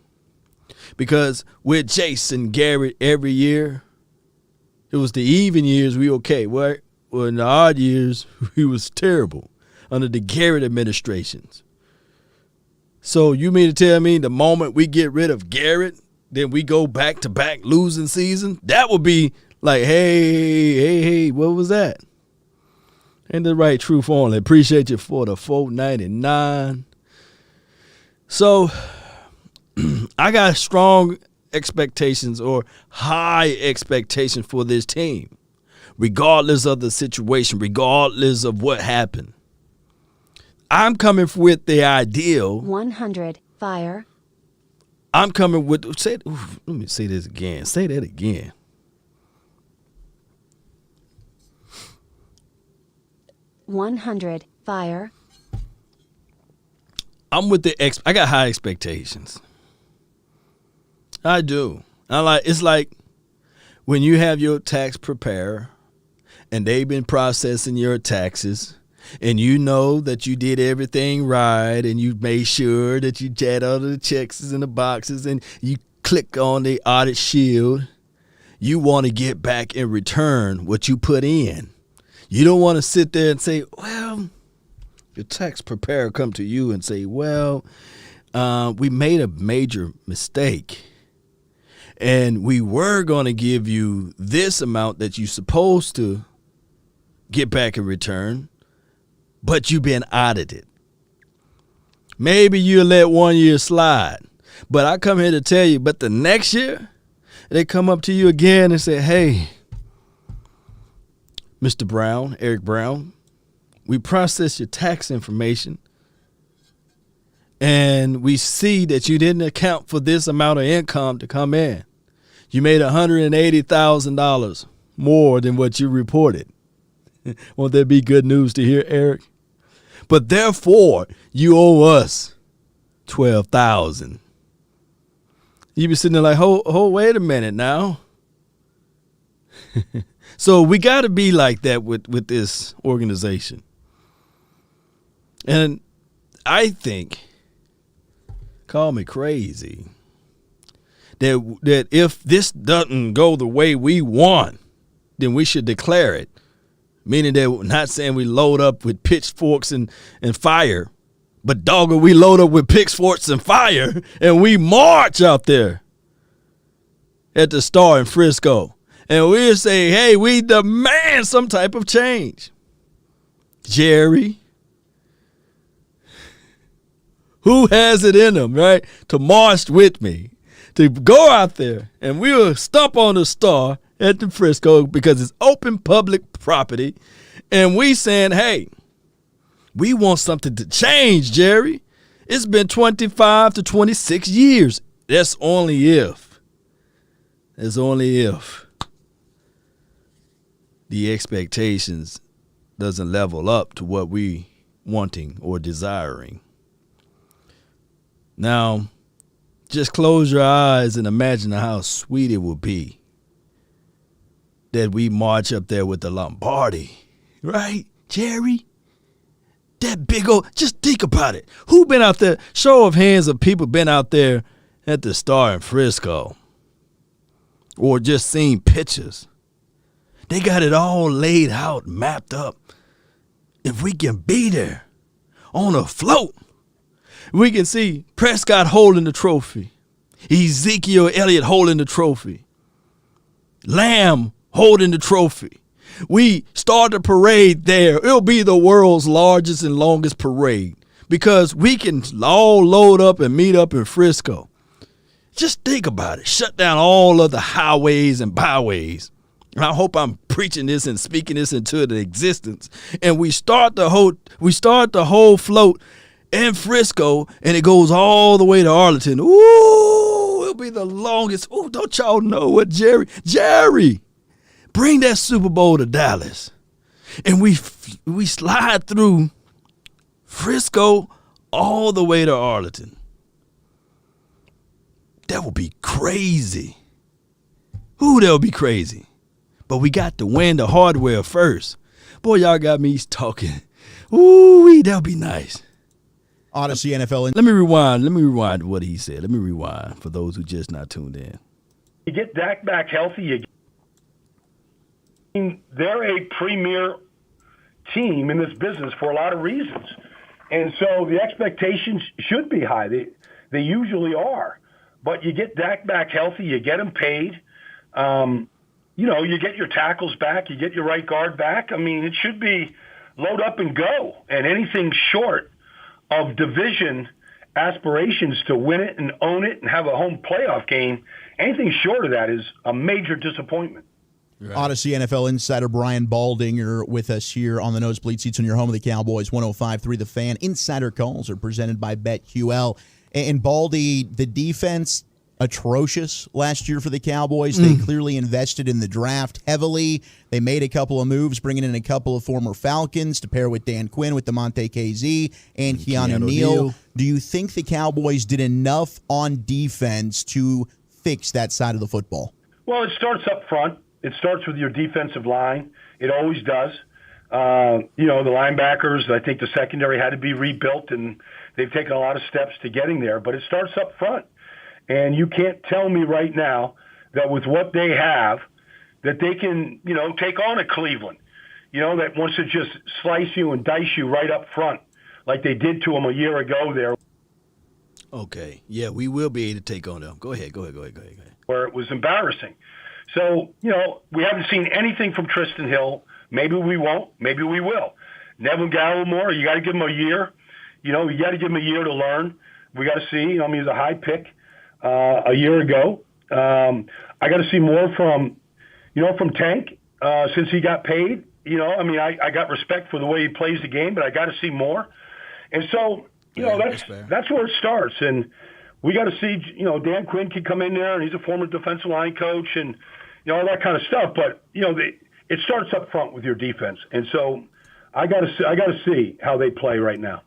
Because with Jason Garrett every year, it was the even years we okay. Well, in the odd years, we was terrible under the Garrett administrations. So you mean to tell me the moment we get rid of Garrett, then we go back-to-back losing season? That would be like, hey, what was that? And the right truth only. Appreciate you for the $4.99. So I got strong expectations or high expectations for this team, regardless of the situation, regardless of what happened. I'm coming with the ideal. 100 fire. I'm coming with, let me say this again. Say that again. $100 fire. I'm with I got high expectations. I do. It's like when you have your tax preparer and they've been processing your taxes and you know that you did everything right and you made sure that you had all the checks in the boxes and you click on the audit shield. You want to get back in return what you put in. You don't want to sit there and say, well, your tax preparer come to you and say, well, we made a major mistake. And we were going to give you this amount that you're supposed to get back in return, but you've been audited. Maybe you'll let 1 year slide. But I come here to tell you, but the next year, they come up to you again and say, hey, Mr. Brown, Eric Brown, we processed your tax information, and we see that you didn't account for this amount of income to come in. You made $180,000 more than what you reported. Won't that be good news to hear, Eric? But therefore, you owe us $12,000. You be sitting there like, wait a minute now. So we got to be like that with this organization. And I think, call me crazy, that if this doesn't go the way we want, then we should declare it. Meaning that we're not saying we load up with pitchforks and fire, but dogger, we load up with pitchforks and fire and we march out there at the Star in Frisco. And we'll say, hey, we demand some type of change. Jerry, who has it in them, right, to march with me, to go out there, and we will stomp on the Star at the Frisco because it's open public property, and we saying, hey, we want something to change, Jerry. It's been 25 to 26 years. That's only if. That's only if the expectations doesn't level up to what we wanting or desiring. Now, just close your eyes and imagine how sweet it would be that we march up there with the Lombardi, right, Jerry? That big old, just think about it. Who been out there? Show of hands of people been out there at the Star in Frisco or just seen pictures. They got it all laid out, mapped up. If we can be there on a float, we can see Prescott holding the trophy, Ezekiel Elliott holding the trophy, Lamb holding the trophy, We start the parade there. It'll be the world's largest and longest parade because we can all load up and meet up in Frisco. Just think about it. Shut down all of the highways and byways. And I hope I'm preaching this and speaking this into the existence. And we start the whole float in Frisco, and it goes all the way to Arlington. Ooh, it'll be the longest. Ooh, don't y'all know what Jerry, bring that Super Bowl to Dallas. And we slide through Frisco all the way to Arlington. That would be crazy. Ooh, that would be crazy. But we got to win the hardware first. Boy, y'all got me talking. Ooh, that would be nice. Odyssey NFL. Let me rewind what he said. Let me rewind for those who just not tuned in. You get Dak back healthy. They're a premier team in this business for a lot of reasons. And so the expectations should be high. They usually are. But you get Dak back healthy. You get him paid. You get your tackles back. You get your right guard back. I mean, it should be load up and go. And anything short of division aspirations to win it and own it and have a home playoff game, anything short of that is a major disappointment. Right. Odyssey NFL insider Brian Baldinger with us here on the Nosebleed Seats on your home of the Cowboys, 105.3 The Fan. Insider calls are presented by BetQL. And Baldy, the defense, atrocious last year for the Cowboys. They clearly invested in the draft heavily. They made a couple of moves, bringing in a couple of former Falcons to pair with Dan Quinn, with DeMonte KZ, and Keanu Neal. Do you think the Cowboys did enough on defense to fix that side of the football? Well, it starts up front. It starts with your defensive line. It always does. The linebackers, I think the secondary had to be rebuilt, and they've taken a lot of steps to getting there. But it starts up front. And you can't tell me right now that with what they have, that they can, take on a Cleveland, that wants to just slice you and dice you right up front like they did to them a year ago there. Okay. Yeah, we will be able to take on them. Go ahead. Where it was embarrassing. So, we haven't seen anything from Tristan Hill. Maybe we won't. Maybe we will. Nevin Gallimore, you got to give him a year. You got to give him a year to learn. We got to see. He's a high pick. A year ago. I got to see more from Tank since he got paid. I got respect for the way he plays the game, but I got to see more. And so, that's where it starts. And we got to see, Dan Quinn can come in there, and he's a former defensive line coach, and all that kind of stuff. But it starts up front with your defense, and so I got to see how they play right now.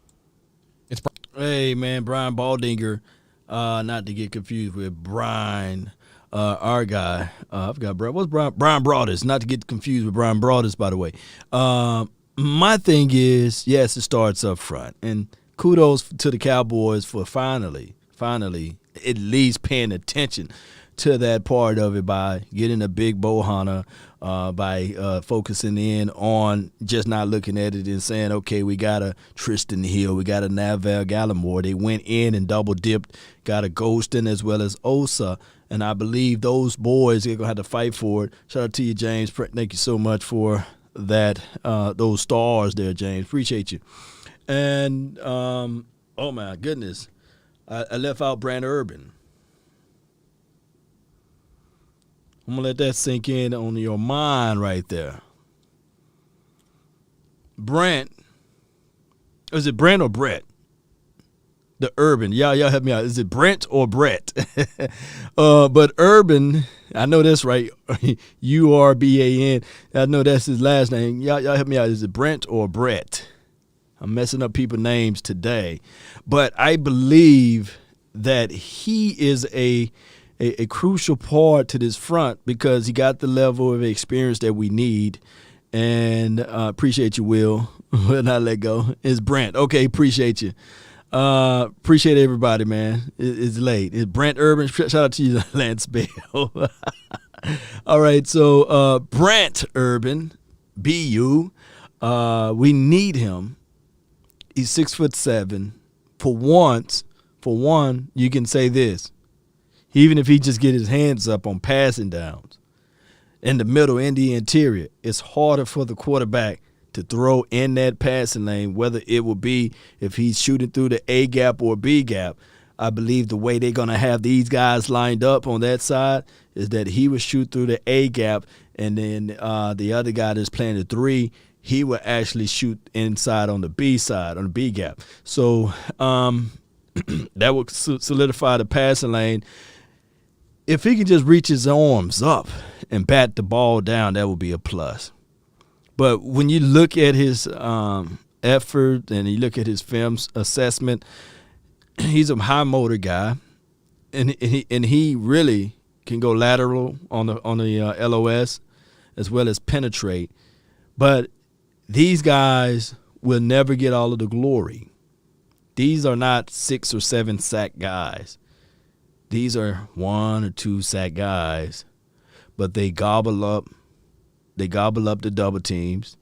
Hey man, Brian Baldinger. Not to get confused with Brian, our guy. I've got Brian. What's Brian Broadus? Not to get confused with Brian Broadus, by the way. My thing is, yes, it starts up front. And kudos to the Cowboys for finally, at least paying attention to that part of it by getting a big Bohanna, by focusing in on just not looking at it and saying, okay, we got a Tristan Hill, we got a Nevin Gallimore. They went in and double dipped, got a Ghostin as well as Osa, and I believe those boys are going to have to fight for it. Shout out to you, James. Thank you so much for that, those stars there, James. Appreciate you. And, oh my goodness, I left out Brant Urban. I'm going to let that sink in on your mind right there. Brent. Is it Brent or Brett? The Urban. Y'all help me out. Is it Brent or Brett? But Urban, I know that's right. Urban. I know that's his last name. Y'all help me out. Is it Brent or Brett? I'm messing up people's names today. But I believe that he is a crucial part to this front because he got the level of experience that we need. And appreciate you, Will. Will not let go. It's Brent. Okay, appreciate you. Appreciate everybody, man. It's late. It's Brent Urban. Shout out to you, Lance Bell. All right, so Brent Urban, BU. We need him. He's 6'7". For one, you can say this. Even if he just get his hands up on passing downs, in the middle, in the interior, it's harder for the quarterback to throw in that passing lane, whether it will be if he's shooting through the A gap or B gap. I believe the way they're going to have these guys lined up on that side is that he would shoot through the A gap, and then the other guy that's playing the 3, he would actually shoot inside on the B side, on the B gap. So that would solidify the passing lane. If he can just reach his arms up and bat the ball down, that would be a plus. But when you look at his effort and you look at his film assessment, he's a high motor guy, and he really can go lateral on the LOS as well as penetrate. But these guys will never get all of the glory. These are not 6 or 7 sack guys. These are 1 or 2 sack guys, but they gobble up the double teams,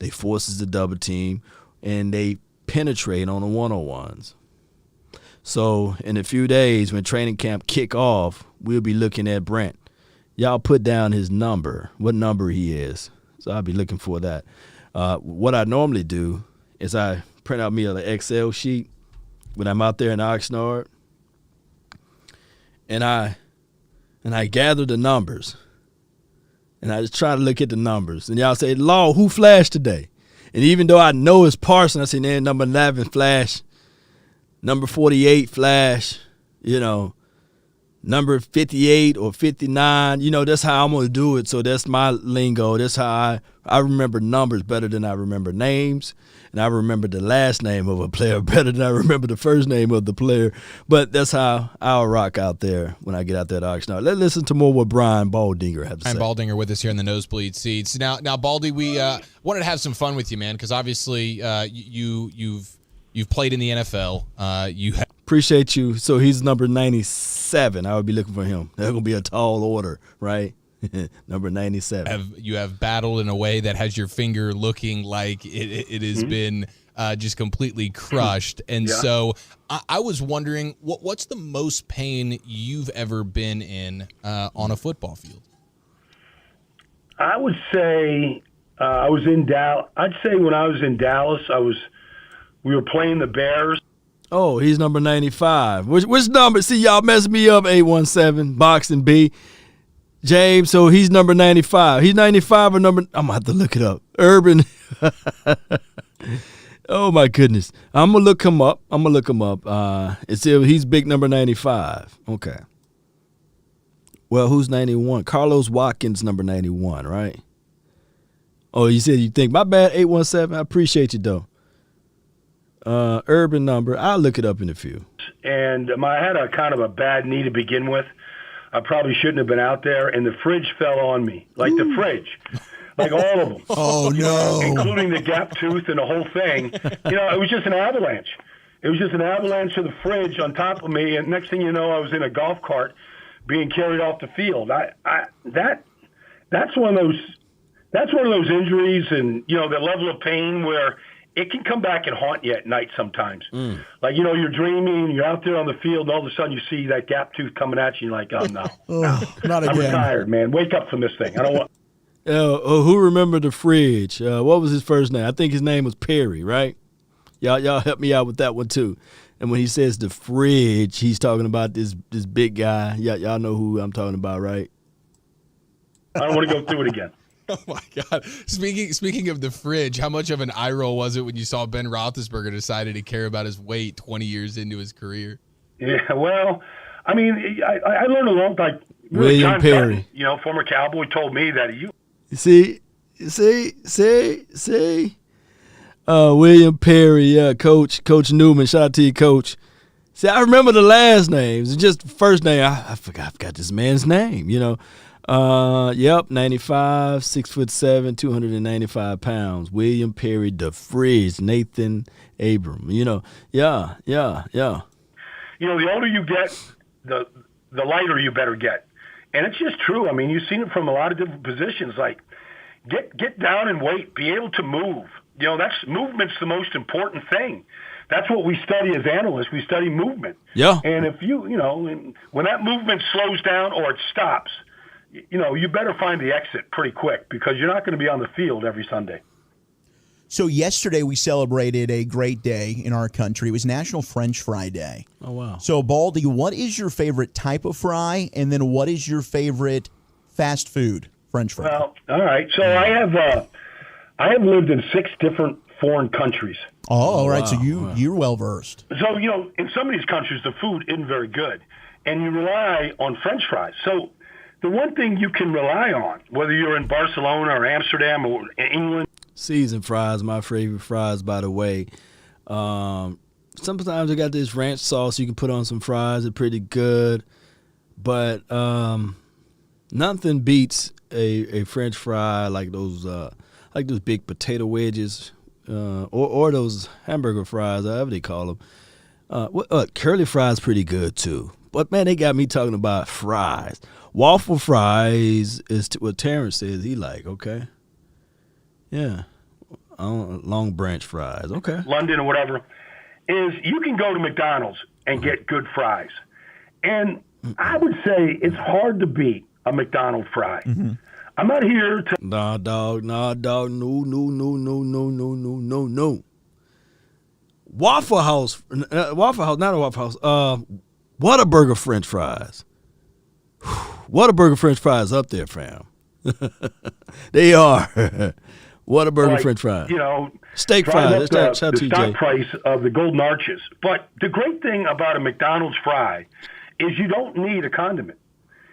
they forces the double team, and they penetrate on the one-on-ones. So in a few days when training camp kick off, we'll be looking at Brent. Y'all put down his number, what number he is. So I'll be looking for that. What I normally do is I print out me an Excel sheet when I'm out there in Oxnard, and I gather the numbers, and I just try to look at the numbers. And y'all say, Law, who flashed today? And even though I know it's Parson, I say, man, number 11 flash, number 48 flash, number 58 or 59. That's how I'm going to do it. So that's my lingo. That's how I remember numbers better than I remember names. And I remember the last name of a player better than I remember the first name of the player. But that's how I'll rock out there when I get out there to Oxnard. Let's listen to more what Brian Baldinger has to say. Brian Baldinger with us here in the nosebleed seats. Now, Baldy, we wanted to have some fun with you, man, because obviously you've played in the NFL. Appreciate you. So he's number 97. I would be looking for him. That's going to be a tall order, right? Number 97. You have battled in a way that has your finger looking like it has been just completely crushed. And so I was wondering, what's the most pain you've ever been in on a football field? I would say I was in Dallas. I'd say when I was in Dallas, we were playing the Bears. Oh, he's number 95. Which number? See, y'all messing me up, 817, boxing B. James, so he's number 95. He's 95 or number – I'm going to have to look it up. Urban. Oh, my goodness. I'm going to look him up. He's big number 95. Okay. Well, who's 91? Carlos Watkins, number 91, right? Oh, you said you think. My bad, 817. I appreciate you, though. Urban number. I'll look it up in a few. And I had a kind of a bad knee to begin with. I probably shouldn't have been out there, and the fridge fell on me. Like the fridge. Like all of them. Oh, no. Including the gap tooth and the whole thing. It was just an avalanche. It was just an avalanche of the fridge on top of me, and next thing you know, I was in a golf cart being carried off the field. That's one of those injuries, and the level of pain where it can come back and haunt you at night sometimes. Like, you're dreaming, you're out there on the field, and all of a sudden you see that gap tooth coming at you, and you're like, oh, no. Not again. I'm retired, man. Wake up from this thing. I don't want. Who remember the fridge? What was his first name? I think his name was Perry, right? Y'all help me out with that one, too. And when he says the fridge, he's talking about this big guy. Y'all know who I'm talking about, right? I don't want to go through it again. Oh, my God. Speaking of the fridge, how much of an eye roll was it when you saw Ben Roethlisberger decided to care about his weight 20 years into his career? Yeah, well, I mean, I learned a long time. William Perry. Sutton, former Cowboy, told me that you see. William Perry, Coach Newman. Shout out to you, Coach. See, I remember the last names. It's just the first name. I forgot this man's name, 95, 6'7", 295 pounds. William Perry, the fridge, Nathan Abram. The older you get, the lighter you better get. And it's just true. I mean, you've seen it from a lot of different positions. Like, get down and wait. Be able to move. Movement's the most important thing. That's what we study as analysts. We study movement. Yeah. And if when that movement slows down or it stops, you better find the exit pretty quick because you're not going to be on the field every Sunday. So yesterday we celebrated a great day in our country. It was National French Fry Day. Oh, wow. So, Baldy, what is your favorite type of fry, and then what is your favorite fast food French fry? Well, all right. So I have lived in 6 different foreign countries. Oh, all right. Wow. So you're well versed. So, in some of these countries, the food isn't very good, and you rely on French fries. So the one thing you can rely on, whether you're in Barcelona or Amsterdam or England, Seasoned fries, my favorite fries, by the way. Sometimes they got this ranch sauce you can put on some fries. They're pretty good. But nothing beats a French fry like those big potato wedges or those hamburger fries, however they call them. Curly fries pretty good, too. But, man, they got me talking about fries. Waffle fries is what Terrence says he like, okay? Yeah, long branch fries. Okay. London or whatever, is you can go to McDonald's and get good fries. And I would say it's hard to beat a McDonald's fry. Mm-hmm. I'm not here to... Nah, dog, no. Waffle House, not a Waffle House, Whataburger French fries. Whataburger French fries up there, fam. They are. Whataburger French fries. Steak fries. That's the stock price of the Golden Arches. But the great thing about a McDonald's fry is you don't need a condiment.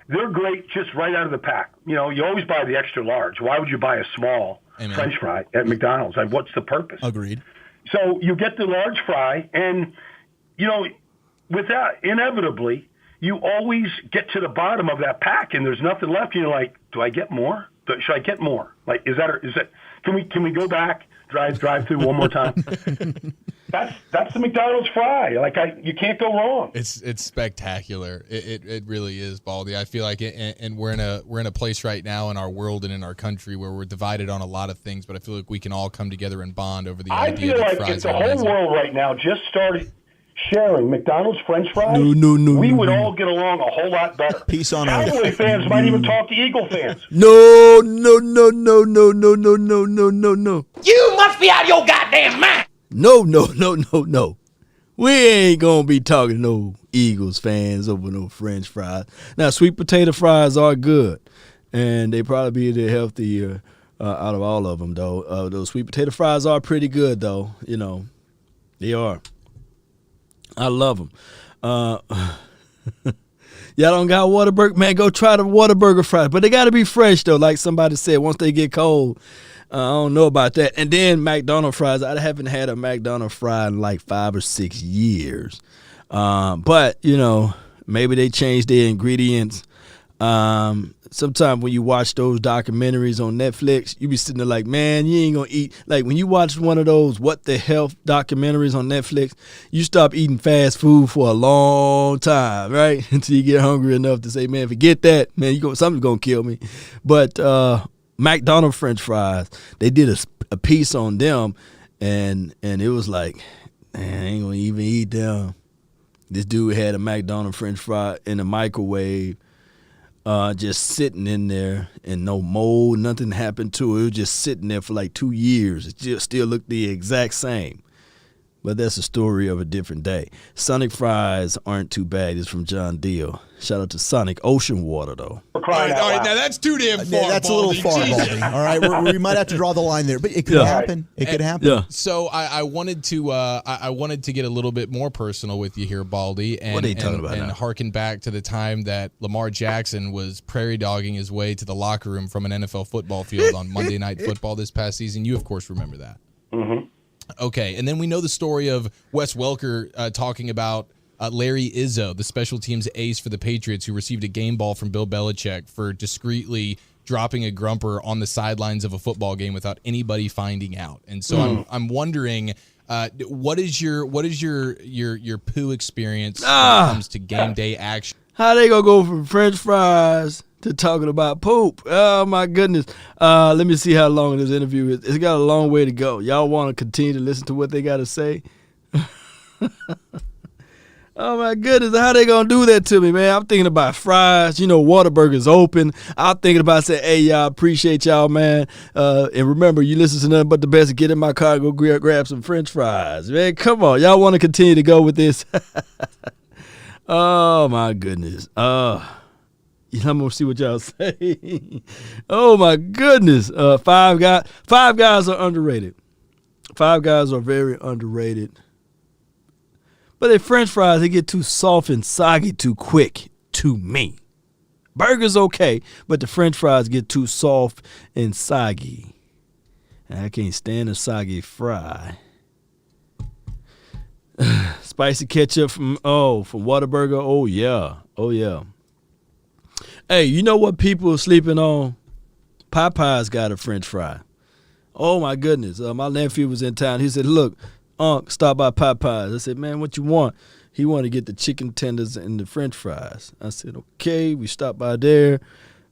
They're great just right out of the pack. You always buy the extra large. Why would you buy a small French fry at McDonald's? Like, what's the purpose? Agreed. So you get the large fry, and, inevitably, you always get to the bottom of that pack, and there's nothing left. You're like, do I get more? Should I get more? Like, is that? Can we go back, drive through one more time? That's the McDonald's fry. Like, you can't go wrong. It's spectacular. It really is, Baldy. I feel like and we're in a place right now in our world and in our country where we're divided on a lot of things, but I feel like we can all come together and bond over the idea that fries if the are whole amazing. world right now just started sharing McDonald's French fries, we would all get along a whole lot better. Peace on earth. Cowboy fans might even talk to Eagle fans. No. You must be out of your goddamn mind. No. We ain't gonna be talking to no Eagles fans over no French fries. Now, sweet potato fries are good, and they probably be the healthier out of all of them, though. Those sweet potato fries are pretty good, though. They are. I love them. Y'all don't got Whataburger? Man, go try the Whataburger fries. But they got to be fresh, though, like somebody said. Once they get cold, I don't know about that. And then McDonald's fries. I haven't had a McDonald's fry in like 5 or 6 years. But, maybe they changed their ingredients. Sometimes when you watch those documentaries on Netflix, you be sitting there like, man, you ain't gonna eat. Like when you watch one of those What the Health documentaries on Netflix, you stop eating fast food for a long time, right? Until you get hungry enough to say, man, forget that, man, something's gonna kill me. But McDonald's French fries, they did a piece on them, and it was like, man, I ain't gonna even eat them. This dude had a McDonald's French fry in the microwave. Just sitting in there and no mold, nothing happened to it. It was just sitting there for like 2 years. It just still looked the exact same. But that's a story of a different day. Sonic fries aren't too bad. It's from John Deere. Shout out to Sonic. Ocean water, though. All right, now that's too damn far. Yeah, that's Baldy. a little far, Jesus. Baldy. All right, we might have to draw the line there, but it could happen. It could happen. Yeah. So I wanted to get a little bit more personal with you here, Baldy, and, What are you talking about and now? harken back to the time that Lamar Jackson was prairie dogging his way to the locker room from an NFL football field on Monday Night Football this past season. You, of course, remember that. Mm-hmm. Okay, and then we know the story of Wes Welker talking about Larry Izzo, the special teams ace for the Patriots, who received a game ball from Bill Belichick for discreetly dropping a grumper on the sidelines of a football game without anybody finding out. And so I'm wondering, what is your poo experience when it comes to game day action? How they gonna go from French fries to talking about poop? Oh my goodness. Let me see how long this interview is. It's got a long way to go. Y'all want to continue to listen to what they got to say? Oh my goodness, how they gonna do that to me, man? I'm thinking about fries. Whataburger's open. I'm thinking about saying, hey, y'all, appreciate y'all, man. And remember, you listen to nothing but the best. Get in my car, go grab some French fries, man. Come on, y'all want to continue to go with this? Oh my goodness. I'm gonna see what y'all say. Oh my goodness. Five Guys are underrated. Five Guys are very underrated. But their French fries, they get too soft and soggy too quick to me. Burger's okay, but the French fries get too soft and soggy. And I can't stand a soggy fry. Spicy ketchup from Whataburger. Oh yeah. Oh yeah. Hey, you know what people are sleeping on? Popeye's got a French fry. Oh my goodness. My nephew was in town. He said, look, Unc, stop by Popeyes. I said, man, what you want? He wanted to get the chicken tenders and the French fries. I said, okay. We stopped by there.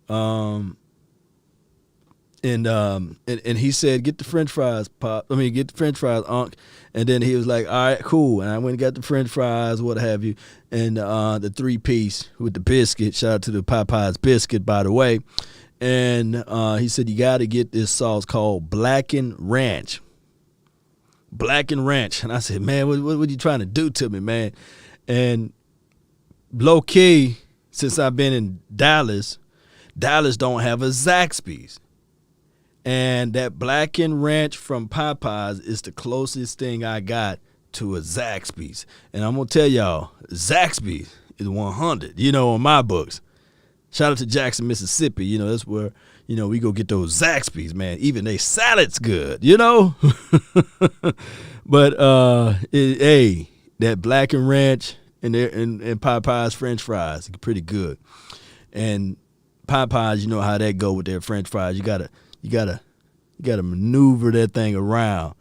And he said, get the French fries, get the French fries, Unc. And then he was like, all right, cool. And I went and got the French fries, what have you, and the 3-piece with the biscuit. Shout out to the Popeyes biscuit, by the way. And he said, you got to get this sauce called Blackened Ranch. Blackened Ranch. And I said, man, what are you trying to do to me, man? And low key, since I've been in Dallas don't have a Zaxby's. And that Blackened Ranch from Popeyes is the closest thing I got to a Zaxby's. And I'm going to tell y'all, Zaxby's is 100, on my books. Shout out to Jackson, Mississippi. That's where, we go get those Zaxby's, man. Even they salad's good, But, hey, that Blackened Ranch and Popeyes French fries, pretty good. And Popeyes, you know how that go with their French fries. You gotta maneuver that thing around.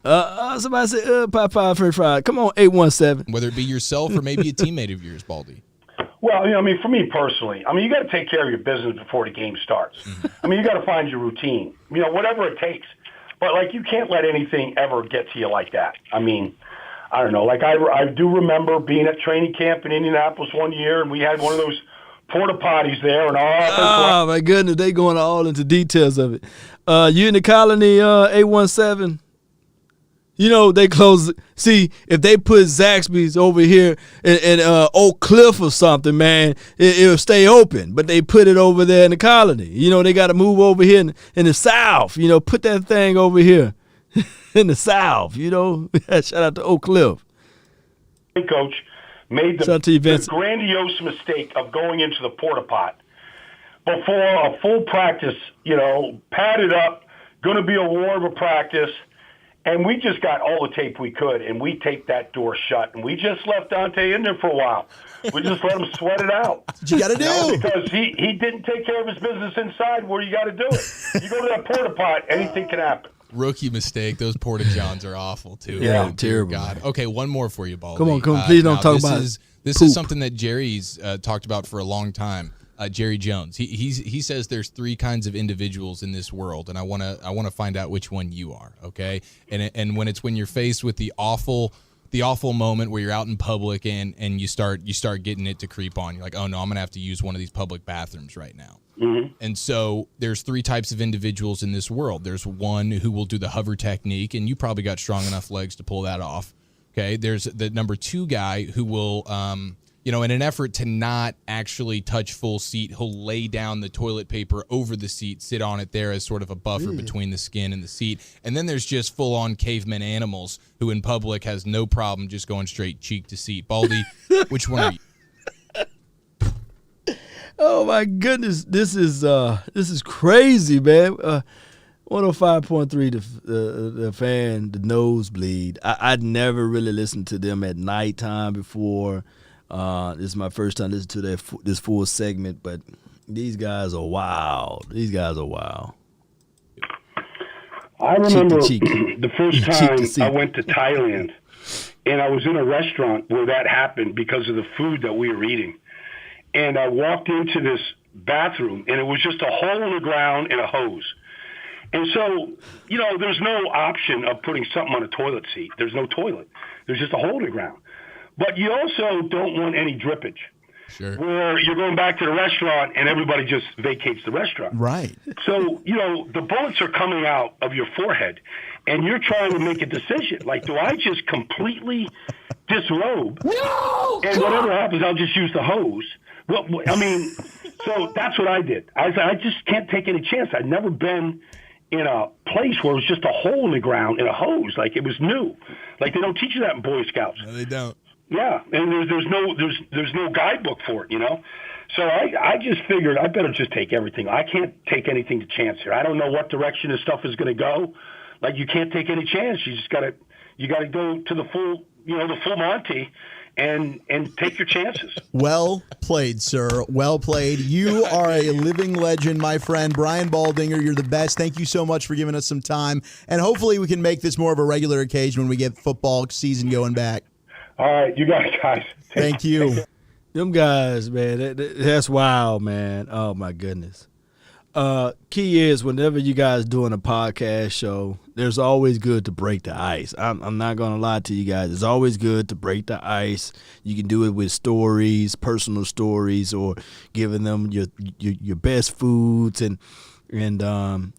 Somebody said, Popeye French fries. Come on, 817. Whether it be yourself or maybe a teammate of yours, Baldy. Well, for me personally, you got to take care of your business before the game starts. You got to find your routine, whatever it takes. But, you can't let anything ever get to you like that. I don't know. I do remember being at training camp in Indianapolis one year, and we had one of those porta potties there. And oh, my goodness. They going all into details of it. You in the colony, 817? They close. See, if they put Zaxby's over here in Oak Cliff or something, man, it'll stay open. But they put it over there in the colony. They got to move over here in the South. Put that thing over here in the South. Shout out to Oak Cliff. Coach made the grandiose mistake of going into the porta pot before a full practice. Padded up, going to be a war of a practice. And we just got all the tape we could, and we taped that door shut, and we just left Dante in there for a while. We just let him sweat it out. That's what you got to do. Because he didn't take care of his business inside where you got to do it. You go to that porta pot, anything can happen. Rookie mistake. Those porta johns are awful, too. Yeah, oh, terrible. God. Okay, one more for you, Baldy. Come on. Please don't talk about it. This is something that Jerry's talked about for a long time. Jerry Jones. He says there's 3 kinds of individuals in this world, and I want to find out which one you are, okay? And when you're faced with the awful moment where you're out in public and you start getting it to creep on. You're like, oh no, I'm gonna have to use one of these public bathrooms right now. Mm-hmm. And so there's 3 types of individuals in this world. There's one who will do the hover technique, and you probably got strong enough legs to pull that off. Okay. There's the number 2 guy who will in an effort to not actually touch full seat, he'll lay down the toilet paper over the seat, sit on it there as sort of a buffer between the skin and the seat. And then there's just full-on caveman animals who in public has no problem just going straight cheek to seat. Baldy, which one are you? Oh, my goodness. This is crazy, man. 105.3, the fan, the nosebleed. I'd never really listened to them at nighttime before. This is my first time listening to this full segment, but these guys are wild. I remember the first time I went to Thailand, and I was in a restaurant where that happened because of the food that we were eating. And I walked into this bathroom, and it was just a hole in the ground and a hose. And so, there's no option of putting something on a toilet seat. There's no toilet. There's just a hole in the ground. But you also don't want any drippage. Sure. Where you're going back to the restaurant and everybody just vacates the restaurant. Right. So, the bullets are coming out of your forehead, and you're trying to make a decision. Like, do I just completely disrobe? No! And whatever happens, I'll just use the hose. Well, I mean, so that's what I did. I just can't take any chance. I'd never been in a place where it was just a hole in the ground and a hose. Like, it was new. Like, they don't teach you that in Boy Scouts. No, they don't. Yeah, and there's no guidebook for it, So I just figured I better just take everything. I can't take anything to chance here. I don't know what direction this stuff is going to go. Like, you can't take any chance. You just gotta go to the full Monty and take your chances. Well played, sir. Well played. You are a living legend, my friend. Brian Baldinger, you're the best. Thank you so much for giving us some time, and hopefully we can make this more of a regular occasion when we get football season going back. All right, you got it, guys. Thank you. Them guys, man, that's wild, man. Oh, my goodness. Key is whenever you guys doing a podcast show, there's always good to break the ice. I'm not going to lie to you guys. It's always good to break the ice. You can do it with stories, personal stories, or giving them your best foods and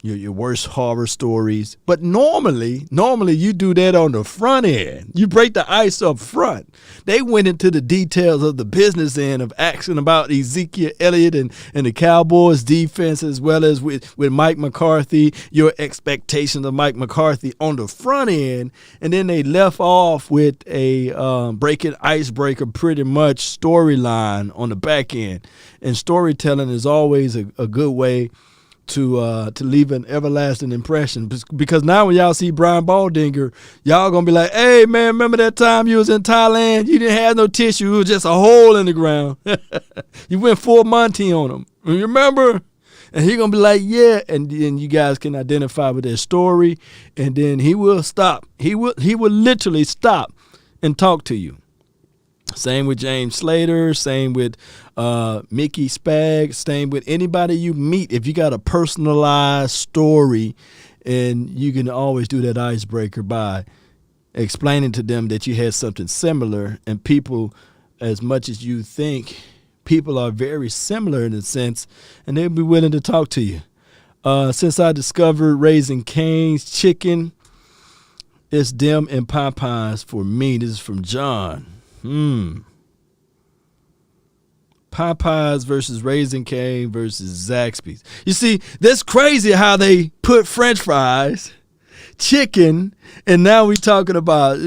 your worst horror stories. But normally you do that on the front end. You break the ice up front. They went into the details of the business end of asking about Ezekiel Elliott and the Cowboys defense, as well as with Mike McCarthy, your expectations of Mike McCarthy on the front end. And then they left off with a breaking icebreaker pretty much storyline on the back end. And storytelling is always a good way to leave an everlasting impression, because now when y'all see Brian Baldinger, y'all gonna be like, hey man, remember that time you was in Thailand, you didn't have no tissue, it was just a hole in the ground. You went full Monty on him, you remember? And he gonna be like, yeah, and then you guys can identify with their story, and then he will stop. He will literally stop and talk to you. Same with James Slater, same with Mickey Spag, same with anybody you meet. If you got a personalized story, and you can always do that icebreaker by explaining to them that you had something similar, and people, as much as you think, people are very similar in a sense, and they'll be willing to talk to you. Since I discovered Raising Cane's chicken, it's them and Popeyes for me. This is from John. Popeyes versus Raising Cane versus Zaxby's. You see, that's crazy how they put French fries, chicken, and now we talking about,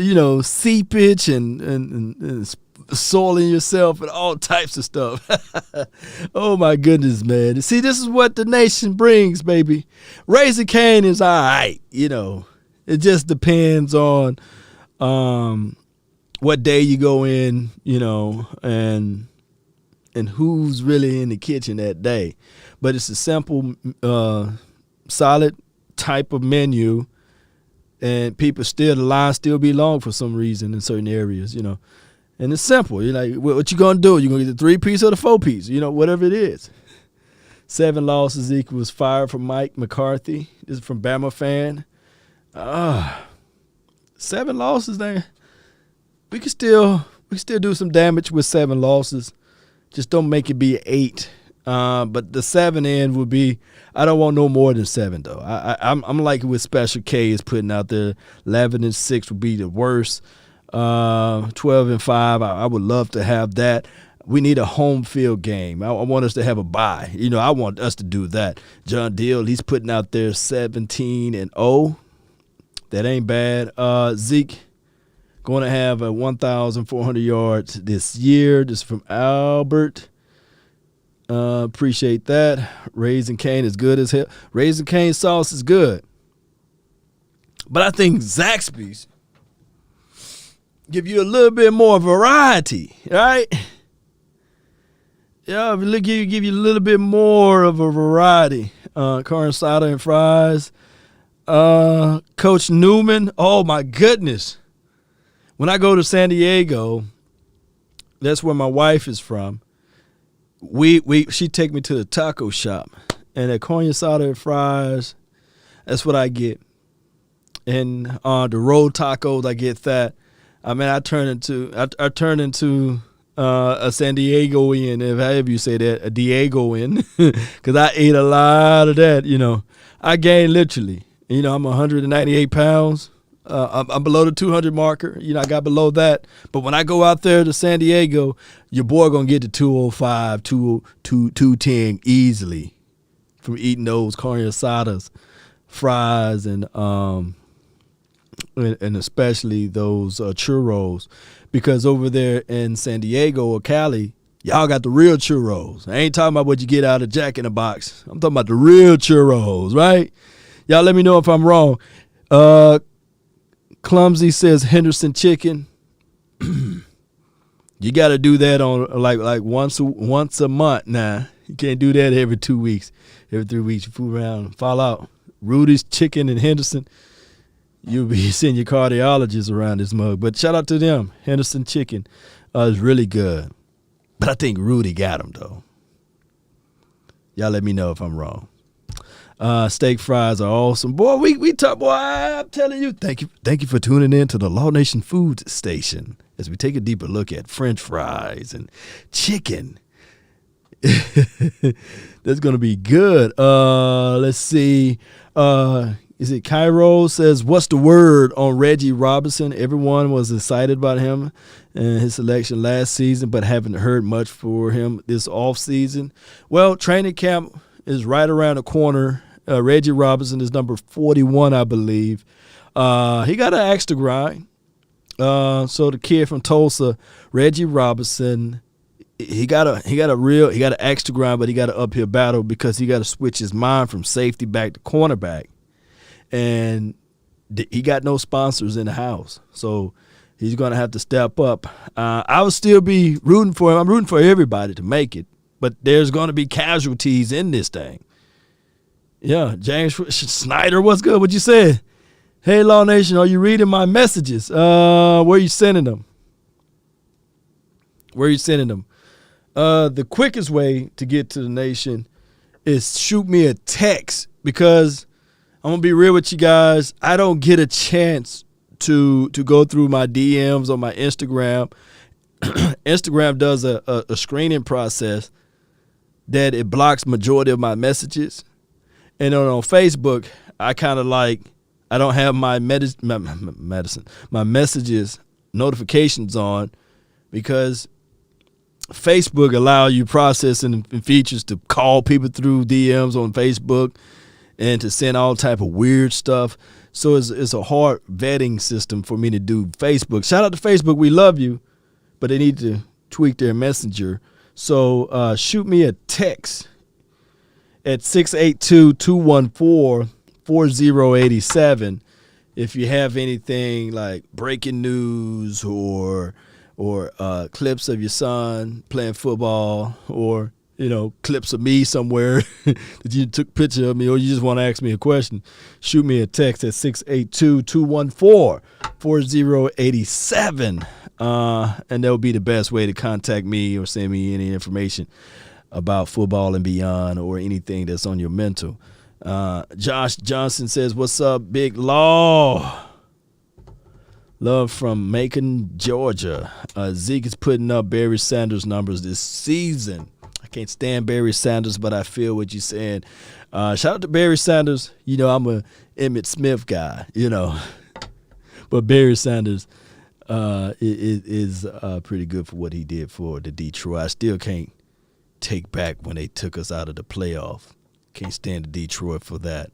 seepage and soiling yourself and all types of stuff. Oh my goodness, man. See, this is what the nation brings, baby. Raising Cane is all right, It just depends on what day you go in, and who's really in the kitchen that day. But it's a simple, solid type of menu, and the line still be long for some reason in certain areas, And it's simple. You're like, what you gonna do? You gonna get the 3-piece or the 4-piece? Whatever it is. 7 losses equals fire from Mike McCarthy. This is from Bama fan. 7 losses there. We can still do some damage with 7 losses. Just don't make it be 8. But the 7 end would be, I don't want no more than 7 though. I'm like with Special K is putting out there. 11-6 would be the worst. 12-5. I would love to have that. We need a home field game. I want us to have a bye. I want us to do that. John Deal, he's putting out there 17-0. That ain't bad. Zeke going to have 1,400 yards this year. This is from Albert. Appreciate that. Raising Cane is good as hell. Raising Cane sauce is good. But I think Zaxby's give you a little bit more variety, right? Yeah, give you a little bit more of a variety. Corn cider and fries. Coach Newman, oh my goodness. When I go to San Diego, that's where my wife is from. She take me to the taco shop, and at corn cider and fries, that's what I get. And the rolled tacos, I get that. I mean, I turn into a San Diegoan, if however you say that, a Diegoan, because I ate a lot of that. You know, I gained literally. You know, I'm 198 pounds. I'm below the 200 marker. You know, I got below that. But when I go out there to San Diego, your boy going to get to 205, 210 easily from eating those carne asadas, fries, and especially those churros. Because over there in San Diego or Cali, y'all got the real churros. I ain't talking about what you get out of Jack in the Box. I'm talking about the real churros, right? Y'all let me know if I'm wrong. Clumsy says Henderson chicken. You got to do that on like once a month now. You can't do that every 2 weeks. Every 3 weeks you fool around and fall out. Rudy's Chicken in Henderson. You'll be seeing your cardiologist around this mug. But shout out to them. Henderson Chicken is really good. But I think Rudy got them, though. Y'all let me know if I'm wrong. Steak fries are awesome. Boy, we talk, boy, I'm telling you, thank you for tuning in to the Law Nation Food Station as we take a deeper look at French fries and chicken. That's going to be good. Let's see. Is it Cairo says, what's the word on Reggie Robinson? Everyone was excited about him and his selection last season, but haven't heard much for him this offseason. Well, training camp is right around the corner. Reggie Robinson is number 41, I believe. He got an axe to grind. So the kid from Tulsa, Reggie Robinson, he got an axe to grind, but he got an uphill battle because he got to switch his mind from safety back to cornerback. And he got no sponsors in the house. So he's going to have to step up. I will still be rooting for him. I'm rooting for everybody to make it. But there's going to be casualties in this thing. Yeah, James Snyder, what's good? What you said? Hey, Law Nation, are you reading my messages? Where are you sending them? The quickest way to get to the Nation is shoot me a text, because I'm going to be real with you guys. I don't get a chance to go through my DMs on my Instagram. Instagram does a screening process that it blocks majority of my messages. And on Facebook, I kind of I don't have my messages notifications on, because Facebook allow you processing and features to call people through DMs on Facebook and to send all type of weird stuff. So it's a hard vetting system for me to do Facebook. Shout out to Facebook. We love you, but they need to tweak their messenger. So shoot me a text at 682-214-4087 if you have anything like breaking news or clips of your son playing football, or clips of me somewhere that you took a picture of me, or you just want to ask me a question. Shoot me a text at 682-214-4087, and that would be the best way to contact me or send me any information about football and beyond, or anything that's on your mental. Josh Johnson says, what's up, Big Law? Love from Macon, Georgia. Zeke is putting up Barry Sanders numbers this season. I can't stand Barry Sanders, but I feel what you're saying. Shout out to Barry Sanders. I'm a Emmitt Smith guy, But Barry Sanders is pretty good for what he did for the Detroit. I still can't take back when they took us out of the playoff. Can't stand the Detroit for that.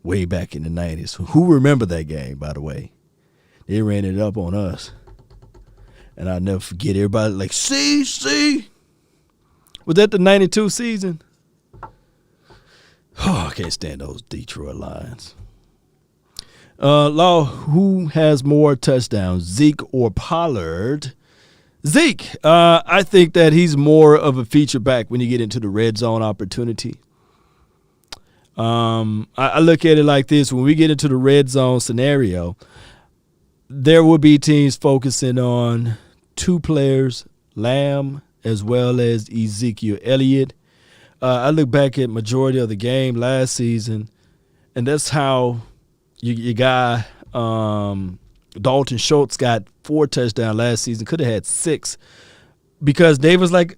Way back in the 90s. Who remember that game, by the way? They ran it up on us. And I'll never forget everybody see? Was that the 92 season? Oh, I can't stand those Detroit Lions. Law, who has more touchdowns, Zeke or Pollard? Zeke, I think that he's more of a feature back when you get into the red zone opportunity. I look at it like this. When we get into the red zone scenario, there will be teams focusing on two players, Lamb as well as Ezekiel Elliott. I look back at majority of the game last season, and that's how your guy Dalton Schultz got 4 touchdowns last season, could have had 6, because they was like,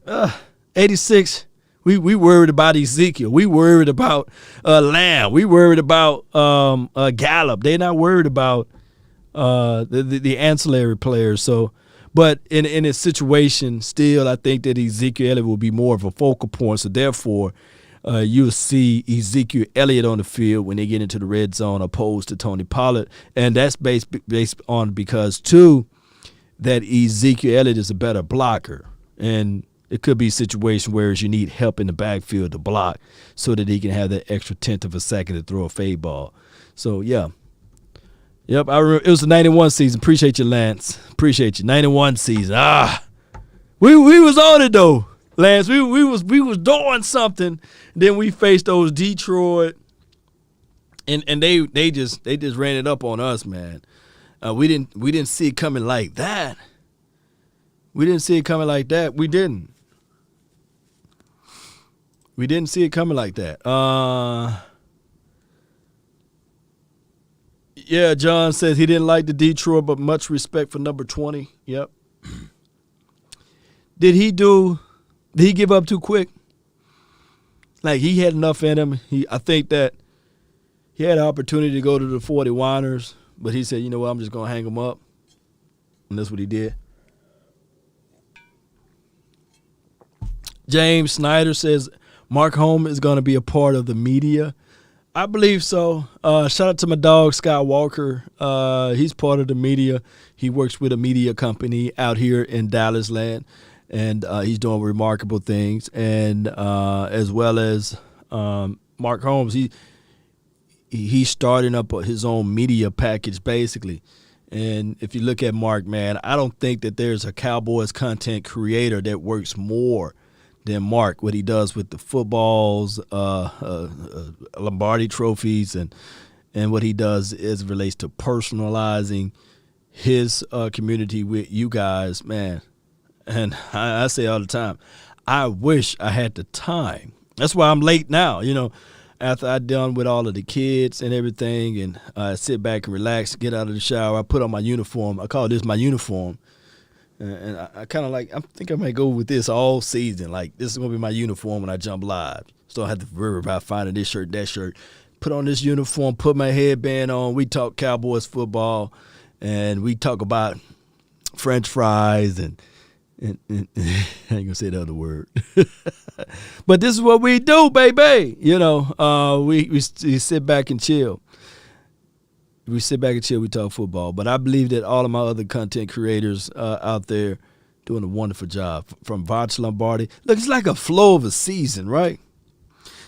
86. We worried about Ezekiel. We worried about Lamb. We worried about Gallup. They're not worried about the ancillary players. So, but in a situation, still, I think that Ezekiel Elliott will be more of a focal point. So therefore, you'll see Ezekiel Elliott on the field when they get into the red zone, opposed to Tony Pollard, and that's based on because too that Ezekiel Elliott is a better blocker, and it could be a situation where you need help in the backfield to block so that he can have that extra tenth of a second to throw a fade ball. So yeah. Yep, I remember it was the 91 season. Appreciate you, Lance. Appreciate you. 91 season. We was on it though, Lance. We was doing something. Then we faced those Detroit, and they just ran it up on us, man. We didn't see it coming like that. We didn't see it coming like that. We didn't see it coming like that. Yeah, John says he didn't like the Detroit, but much respect for number 20. Yep. Did he give up too quick? Like, he had enough in him. I think that he had an opportunity to go to the 40-winers, but he said, you know what, I'm just going to hang him up. And that's what he did. James Snyder says Mark Holm is going to be a part of the media. I believe so. Shout out to my dog, Scott Walker. He's part of the media. He works with a media company out here in Dallas land, and he's doing remarkable things. And as well as Mark Holmes, he's starting up his own media package, basically. And if you look at Mark, man, I don't think that there's a Cowboys content creator that works more than Mark, what he does with the footballs, Lombardi trophies, and what he does as it relates to personalizing his community with you guys, man. And I say all the time, I wish I had the time. That's why I'm late now, after I'm done with all of the kids and everything, and I sit back and relax, get out of the shower. I put on my uniform. I call this my uniform. And I kind of I think I might go with this all season. Like, this is going to be my uniform when I jump live. So I don't have to worry about finding this shirt, that shirt. Put on this uniform, put my headband on. We talk Cowboys football, and we talk about French fries and I ain't going to say the other word. But this is what we do, baby. We sit back and chill. We sit back and chill, we talk football. But I believe that all of my other content creators out there doing a wonderful job. From Voch Lombardi. Look, it's like a flow of a season, right?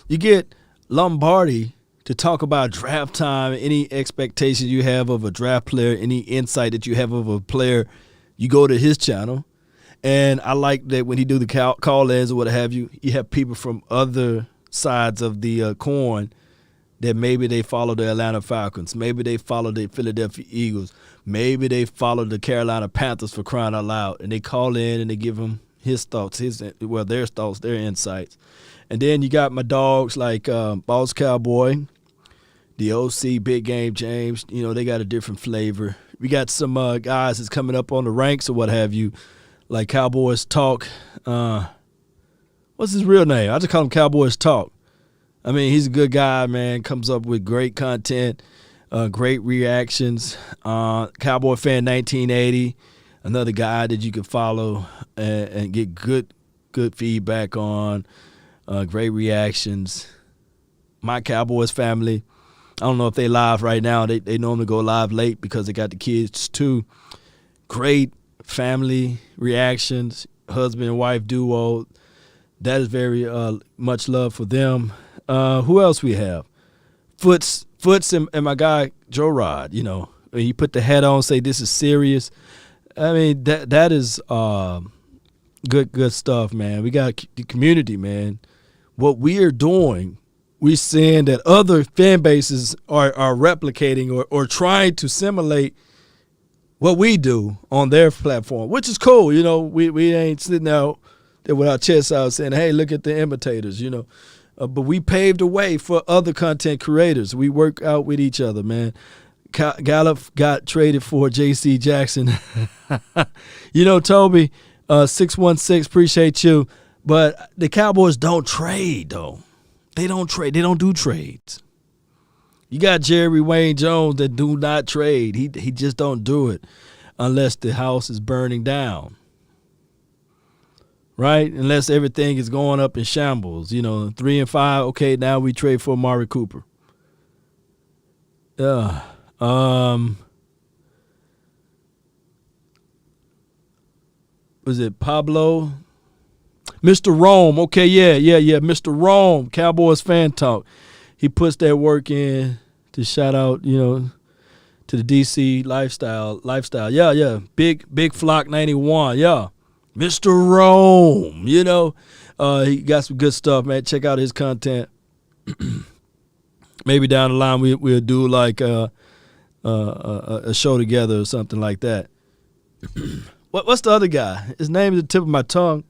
You get Lombardi to talk about draft time, any expectations you have of a draft player, any insight that you have of a player, you go to his channel. And I like that when he do the call-ins or what have you, you have people from other sides of the coin that maybe they follow the Atlanta Falcons, maybe they follow the Philadelphia Eagles, maybe they follow the Carolina Panthers, for crying out loud, and they call in and they give him his thoughts, their thoughts, their insights. And then you got my dogs like Boss Cowboy, the OC, Big Game James. They got a different flavor. We got some guys that's coming up on the ranks or what have you, like Cowboys Talk. What's his real name? I just call him Cowboys Talk. I mean, he's a good guy, man. Comes up with great content, great reactions. Cowboy Fan 1980, another guy that you can follow and get good feedback on, great reactions. My Cowboys family, I don't know if they live right now. They normally go live late because they got the kids too. Great family reactions, husband and wife duo. That is very much love for them. Who else we have? Foots and my guy Joe Rod. He put the hat on, say this is serious. I mean, that is good stuff, man. We got the community, man. What we are doing, we're seeing that other fan bases are replicating or trying to simulate what we do on their platform, which is cool. We ain't sitting out there with our chests out saying, hey, look at the imitators, but we paved the way for other content creators. We work out with each other, man. Gallup got traded for J.C. Jackson. Toby, 616, appreciate you. But the Cowboys don't trade, though. They don't trade. They don't do trades. You got Jerry Wayne Jones that do not trade. He just don't do it unless the house is burning down. Right? Unless everything is going up in shambles. 3 and 5, okay, now we trade for Amari Cooper. Yeah. Was it Pablo? Mr. Rome. Okay, yeah. Mr. Rome, Cowboys fan talk. He puts that work in to shout out, to the DC lifestyle. Yeah. Big Flock 91. Yeah. Mr. Rome, he got some good stuff, man. Check out his content. Maybe down the line we'll do like a show together or something like that. What's the other guy? His name is at the tip of my tongue.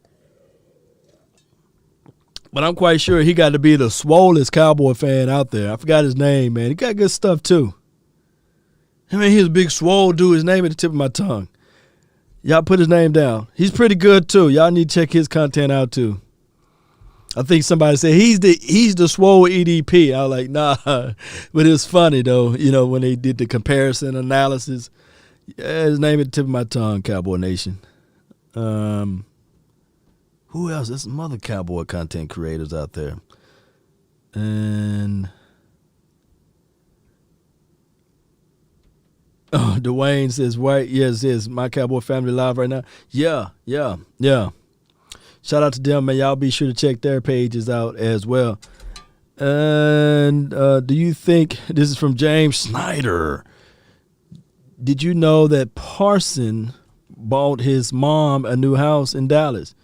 But I'm quite sure he got to be the swollest Cowboy fan out there. I forgot his name, man. He got good stuff, too. He's a big swole dude. His name at the tip of my tongue. Y'all put his name down. He's pretty good, too. Y'all need to check his content out, too. I think somebody said he's the swole EDP. I was like, nah. But it's funny, though, when they did the comparison analysis. Yeah, his name at the tip of my tongue, Cowboy Nation. Who else? There's some other Cowboy content creators out there. And Dwayne says, right, yes, my Cowboy family live right now. Yeah. Shout out to them, man. Y'all be sure to check their pages out as well. And do you think, this is from James Snyder, did you know that Parson bought his mom a new house in Dallas?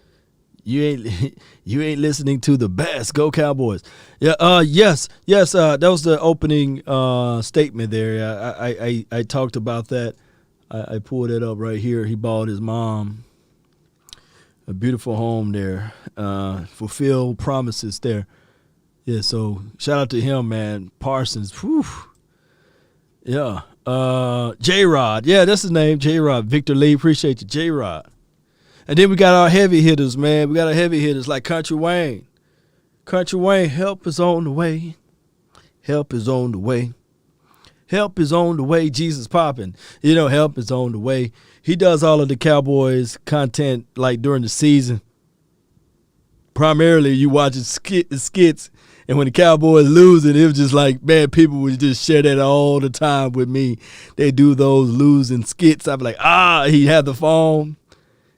You ain't listening to the best. Go Cowboys. Yeah. Yes. That was the opening statement there. I talked about that. I pulled it up right here. He bought his mom a beautiful home there. Fulfill promises there. Yeah. So shout out to him, man. Parsons. Whew. Yeah. J-Rod. Yeah, that's his name. J-Rod. Victor Lee. Appreciate you, J-Rod. And then we got our heavy hitters, man. We got our heavy hitters like Country Wayne. Country Wayne, help is on the way. Help is on the way. Help is on the way. Jesus popping. Help is on the way. He does all of the Cowboys content like during the season. Primarily, you watch skits. And when the Cowboys losing, it was just like, man, people would just share that all the time with me. They do those losing skits. I'd be like, he had the phone.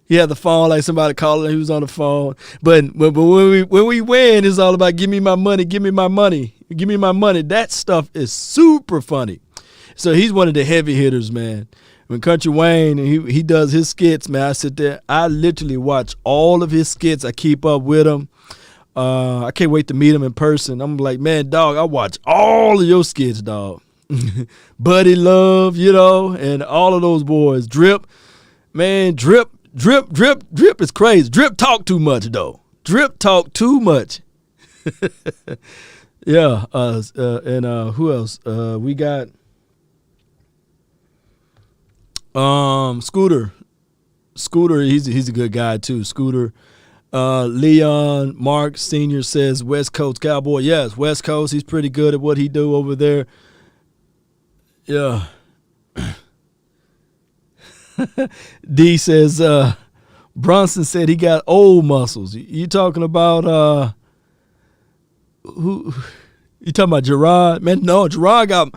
He had the phone like somebody calling him. He was on the phone. But when we win, it's all about give me my money, give me my money, give me my money. That stuff is super funny. So he's one of the heavy hitters, man. When Country Wayne, he does his skits, man, I sit there. I literally watch all of his skits. I keep up with him. I can't wait to meet him in person. I'm like, man, dog, I watch all of your skits, dog. Buddy Love, and all of those boys. Drip, man, Drip is crazy. Drip talk too much, though. Drip talk too much. Yeah. And who else? We got Scooter. Scooter, he's a good guy too. Scooter. Leon Mark Sr. says West Coast Cowboy. Yes, West Coast. He's pretty good at what he do over there. Yeah. D says Bronson said he got old muscles. You talking about who? You talking about Gerard? Man, no, Gerard. I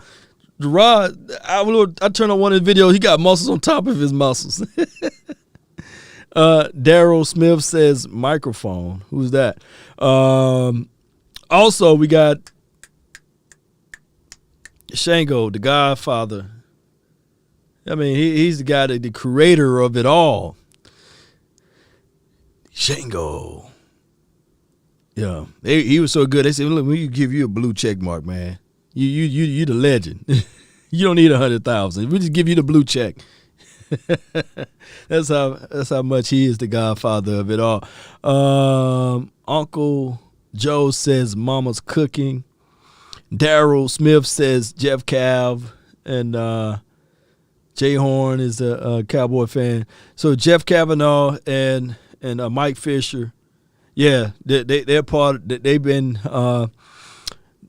turned on one of his videos. He got muscles on top of his muscles. Daryl Smith says microphone. Who's that? Also, we got Shango, the Godfather. I mean, he's the guy, the creator of it all. Shango. Yeah, he was so good. They said, "Look, we give you a blue check mark, man. You the legend. You don't need 100,000. We just give you the blue check." That's how much he is the Godfather of it all. Uncle Joe says Mama's cooking. Daryl Smith says Jeff Cav. and Jay Horn is a Cowboy fan. So Jeff Kavanaugh and Mike Fisher, yeah, they're part. They've been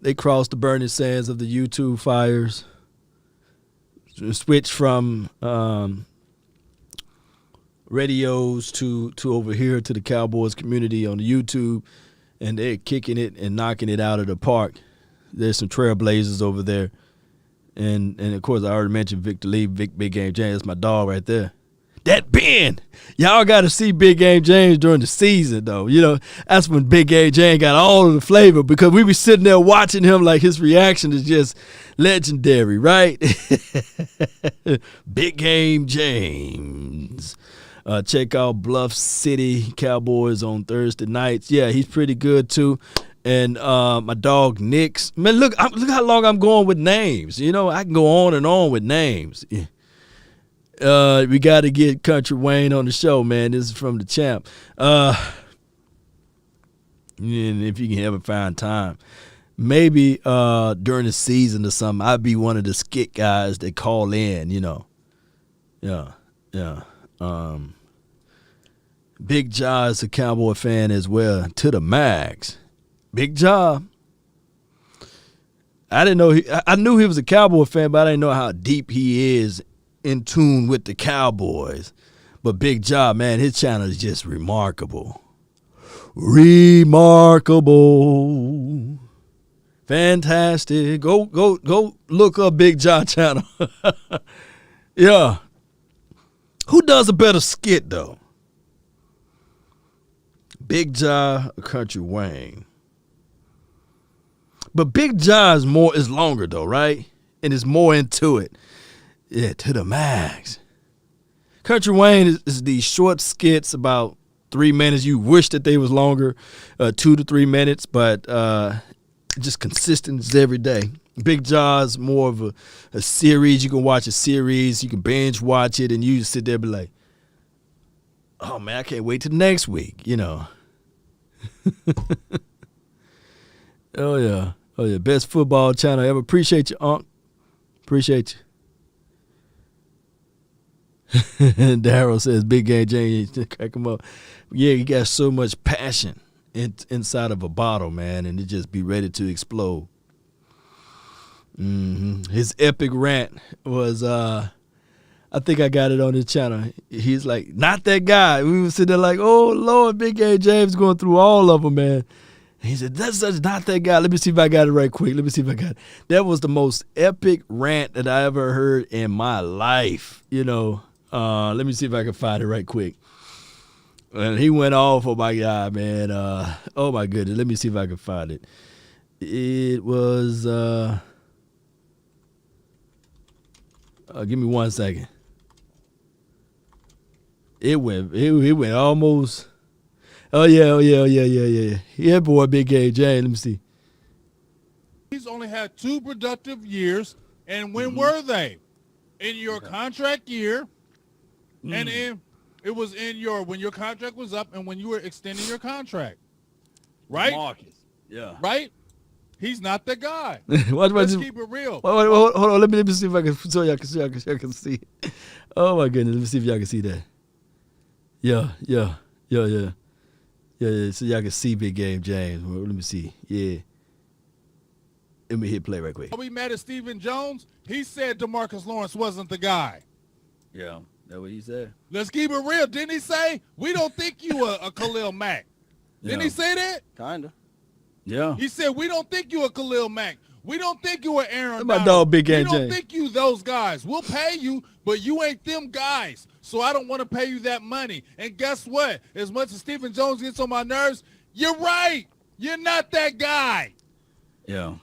they crossed the burning sands of the YouTube fires, switched from radios to over here to the Cowboys community on the YouTube, and they're kicking it and knocking it out of the park. There's some trailblazers over there. And of course, I already mentioned Victor Lee, Big Game James. That's my dog right there. That Ben. Y'all got to see Big Game James during the season, though. You know, that's when Big Game James got all of the flavor, because we be sitting there watching him like his reaction is just legendary, right? Big Game James. Check out Bluff City Cowboys on Thursday nights. Yeah, he's pretty good, too. And my dog Nix. Man, look how long I'm going with names. You know, I can go on and on with names. We got to get Country Wayne on the show, man. This is from the champ. And if you can ever find time, maybe during the season or something, I'd be one of the skit guys that call in, you know. Yeah. Big Ja is a Cowboy fan as well, to the max. Big job. I didn't know. I knew he was a Cowboy fan, but I didn't know how deep he is in tune with the Cowboys. But Big job, man, his channel is just remarkable. Remarkable. Fantastic. Go look up Big Job channel. Yeah. Who does a better skit, though? Big Job or Country Wayne? But Big John is longer though, right? And is more into it. Yeah, to the max. Country Wayne is these short skits about 3 minutes. You wish that they was longer, 2 to 3 minutes, but just consistent every day. Big John's more of a series. You can watch a series. You can binge watch it, and you just sit there and be like, oh, man, I can't wait till next week, you know. Oh, yeah. Best football channel ever. Appreciate you, Unc. Appreciate you. Daryl says, Big Game James, crack him up. Yeah, he got so much passion inside of a bottle, man, and it just be ready to explode. His epic rant was, I think I got it on his channel. He's like, not that guy. We were sitting there like, oh, Lord, Big Game James going through all of them, man. He said, that's not that guy. Let me see if I got it right quick. Let me see if I got it. That was the most epic rant that I ever heard in my life. You know, let me see if I can find it right quick. And he went off, oh, my God, man. Oh, my goodness. Let me see if I can find it. It was, give me 1 second. It went almost. Oh, yeah. Yeah, boy, Big Game James. Let me see. He's only had 2 productive years, and when were they? In your contract year, and it was when your contract was up and when you were extending your contract, right? Marcus. Yeah. Right? He's not the guy. Let's keep it real. Hold on. Let me see if I can so y'all can see. Oh my goodness. Let me see if y'all can see that. Yeah. So y'all can see Big Game James. Well, let me see. Yeah. Let me hit play right quick. Are we mad at Stephen Jones? He said DeMarcus Lawrence wasn't the guy. Yeah. That's what he said. Let's keep it real. Didn't he say, we don't think you a Khalil Mack? Didn't he say that? Kinda. Yeah. He said, we don't think you a Khalil Mack. We don't think you a Aaron my dog, Big Game We don't James. think you those guys. We'll pay you, but you ain't them guys. So I don't want to pay you that money. And guess what? As much as Stephen Jones gets on my nerves, you're right. You're not that guy. Yeah.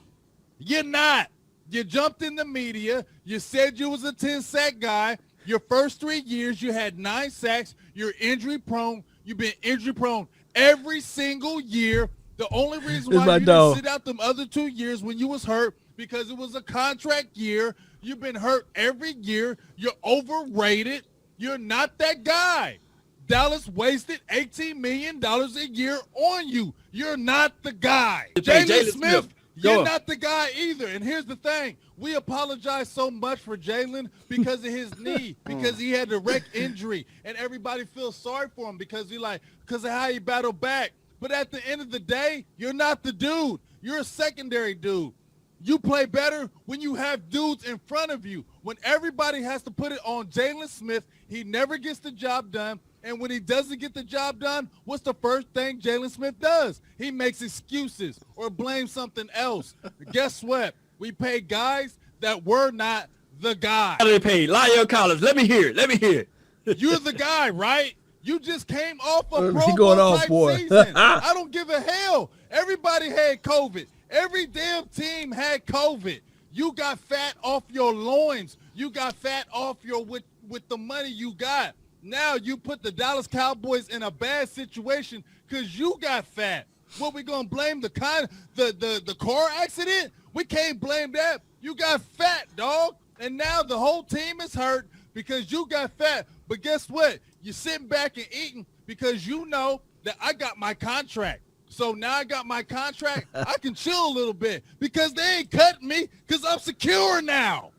You're not. You jumped in the media. You said you was a 10-sack guy. Your first 3 years, you had 9 sacks. You're injury prone. You've been injury prone every single year. The only reason why you didn't sit out them other 2 years when you was hurt, because it was a contract year. You've been hurt every year. You're overrated. You're not that guy. Dallas wasted $18 million a year on you. You're not the guy. Jalen Smith, You're not the guy either. And here's the thing. We apologize so much for Jalen because of his knee, because he had a wreck injury, and everybody feels sorry for him because of how he battled back. But at the end of the day, you're not the dude. You're a secondary dude. You play better when you have dudes in front of you. When everybody has to put it on Jalen Smith, he never gets the job done. And when he doesn't get the job done, what's the first thing Jalen Smith does? He makes excuses or blames something else. Guess what? We pay guys that were not the guy. They paid Lyle Collins. Let me hear it. You're the guy, right? You just came off a He Pro going Bowl off, type boy. season. I don't give a hell. Everybody had COVID. Every damn team had COVID. You got fat off your loins. You got fat off your with the money you got. Now you put the Dallas Cowboys in a bad situation because you got fat. What, we gonna blame the car accident? We can't blame that. You got fat, dog. And now the whole team is hurt because you got fat. But guess what? You're sitting back and eating because you know that I got my contract. So now I got my contract. I can chill a little bit because they ain't cutting me because I'm secure now.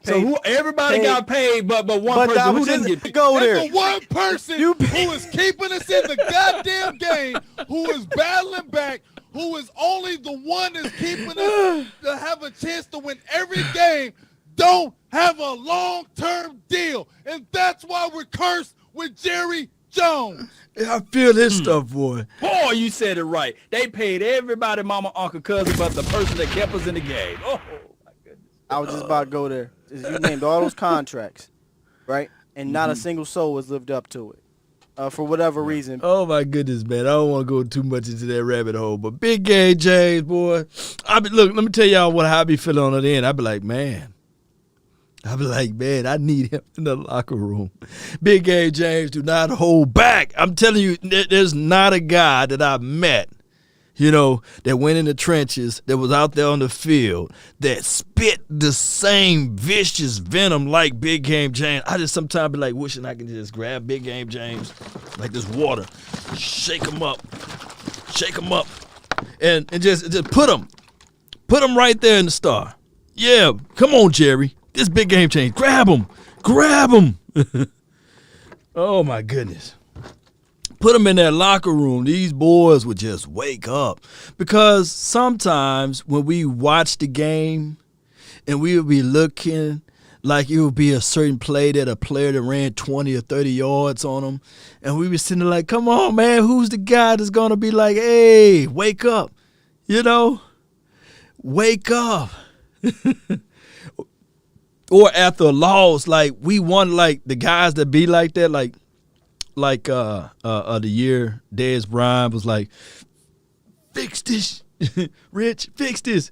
So everybody got paid, but one person who didn't get paid. Go there. And the one person who is keeping us in the goddamn game, who is battling back, who is only the one that's keeping us to have a chance to win every game, don't have a long-term deal. And that's why we're cursed with Jerry Jones. I feel this stuff, boy. Boy, you said it right. They paid everybody, mama, uncle, cousin, but the person that kept us in the game. Oh, my goodness. I was just about to go there. You named all those contracts, right? And not a single soul has lived up to it for whatever reason. Oh, my goodness, man. I don't want to go too much into that rabbit hole, but Big Game James, boy. Look, let me tell y'all what I be feeling on the end. I be like, man, I need him in the locker room. Big Game James, do not hold back. I'm telling you, there's not a guy that I've met, that went in the trenches, that was out there on the field, that spit the same vicious venom like Big Game James. I just sometimes be like wishing I can just grab Big Game James like this water, shake him up, and just put him right there in the star. Yeah, come on, Jerry. This Big Game James. Grab him. Oh, my goodness. Put them in that locker room. These boys would just wake up. Because sometimes when we watch the game and we would be looking like it would be a certain play that a player that ran 20 or 30 yards on them, and we were sitting there like, come on, man, who's the guy that's going to be like, hey, wake up, wake up. Or after a loss, like we won, like the guys that be like that, like the year Dez Bryant was like, fix this, Rich, fix this.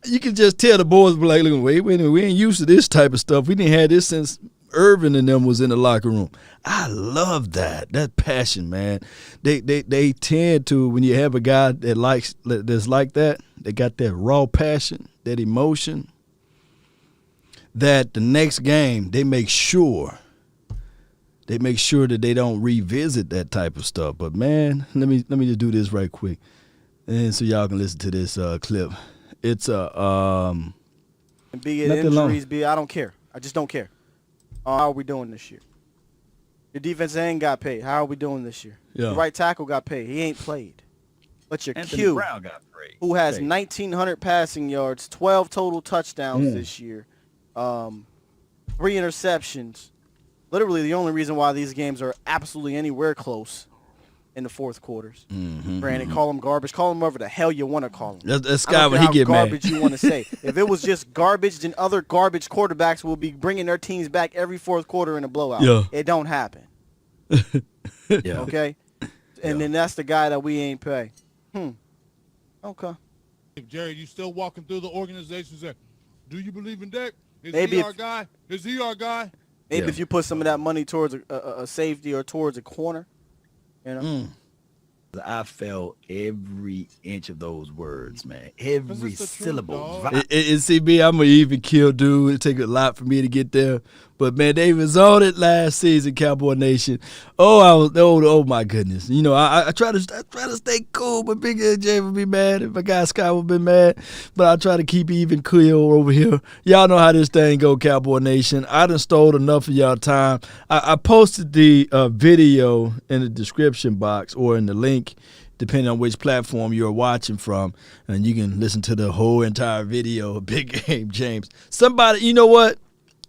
You can just tell the boys be like, look, wait, we ain't used to this type of stuff. We didn't have this since Irvin and them was in the locker room. I love that passion, man. They tend to, when you have a guy that's like that, they got that raw passion, that emotion, that the next game they make sure that they don't revisit that type of stuff. But man, let me just do this right quick, and so y'all can listen to this clip. It's be it injuries, I don't care. I just don't care. How are we doing this year? Your defense ain't got paid. How are we doing this year? Yeah. The right tackle got paid. He ain't played. But your Anthony Q, Brown got paid, who has 1,900 passing yards, 12 total touchdowns this year, 3 interceptions. Literally the only reason why these games are absolutely anywhere close in the fourth quarters. Brandon, call them garbage. Call them whatever the hell you want to call them. That's Scott when he get mad. Garbage you want to say. If it was just garbage, then other garbage quarterbacks will be bringing their teams back every fourth quarter in a blowout. Yeah. It don't happen. Yeah. Okay? And then that's the guy that we ain't pay. Okay. If Jerry, you still walking through the organization and say, do you believe in Dak? Is Maybe he our guy? Is he our guy? Maybe if you put some of that money towards a safety or towards a corner, I felt every inch of those words, man. Every syllable. Truth, and see me, I'm an even kill dude. It take a lot for me to get there. But man, they was on it last season, Cowboy Nation. Oh my goodness. You know, I try to stay cool, but Big AJ would be mad if my guy Scott would be mad. But I try to keep even cool over here. Y'all know how this thing go, Cowboy Nation. I done stole enough of y'all time. I posted the video in the description box or in the link, depending on which platform you're watching from, and you can listen to the whole entire video of Big Game James. Somebody, you know what?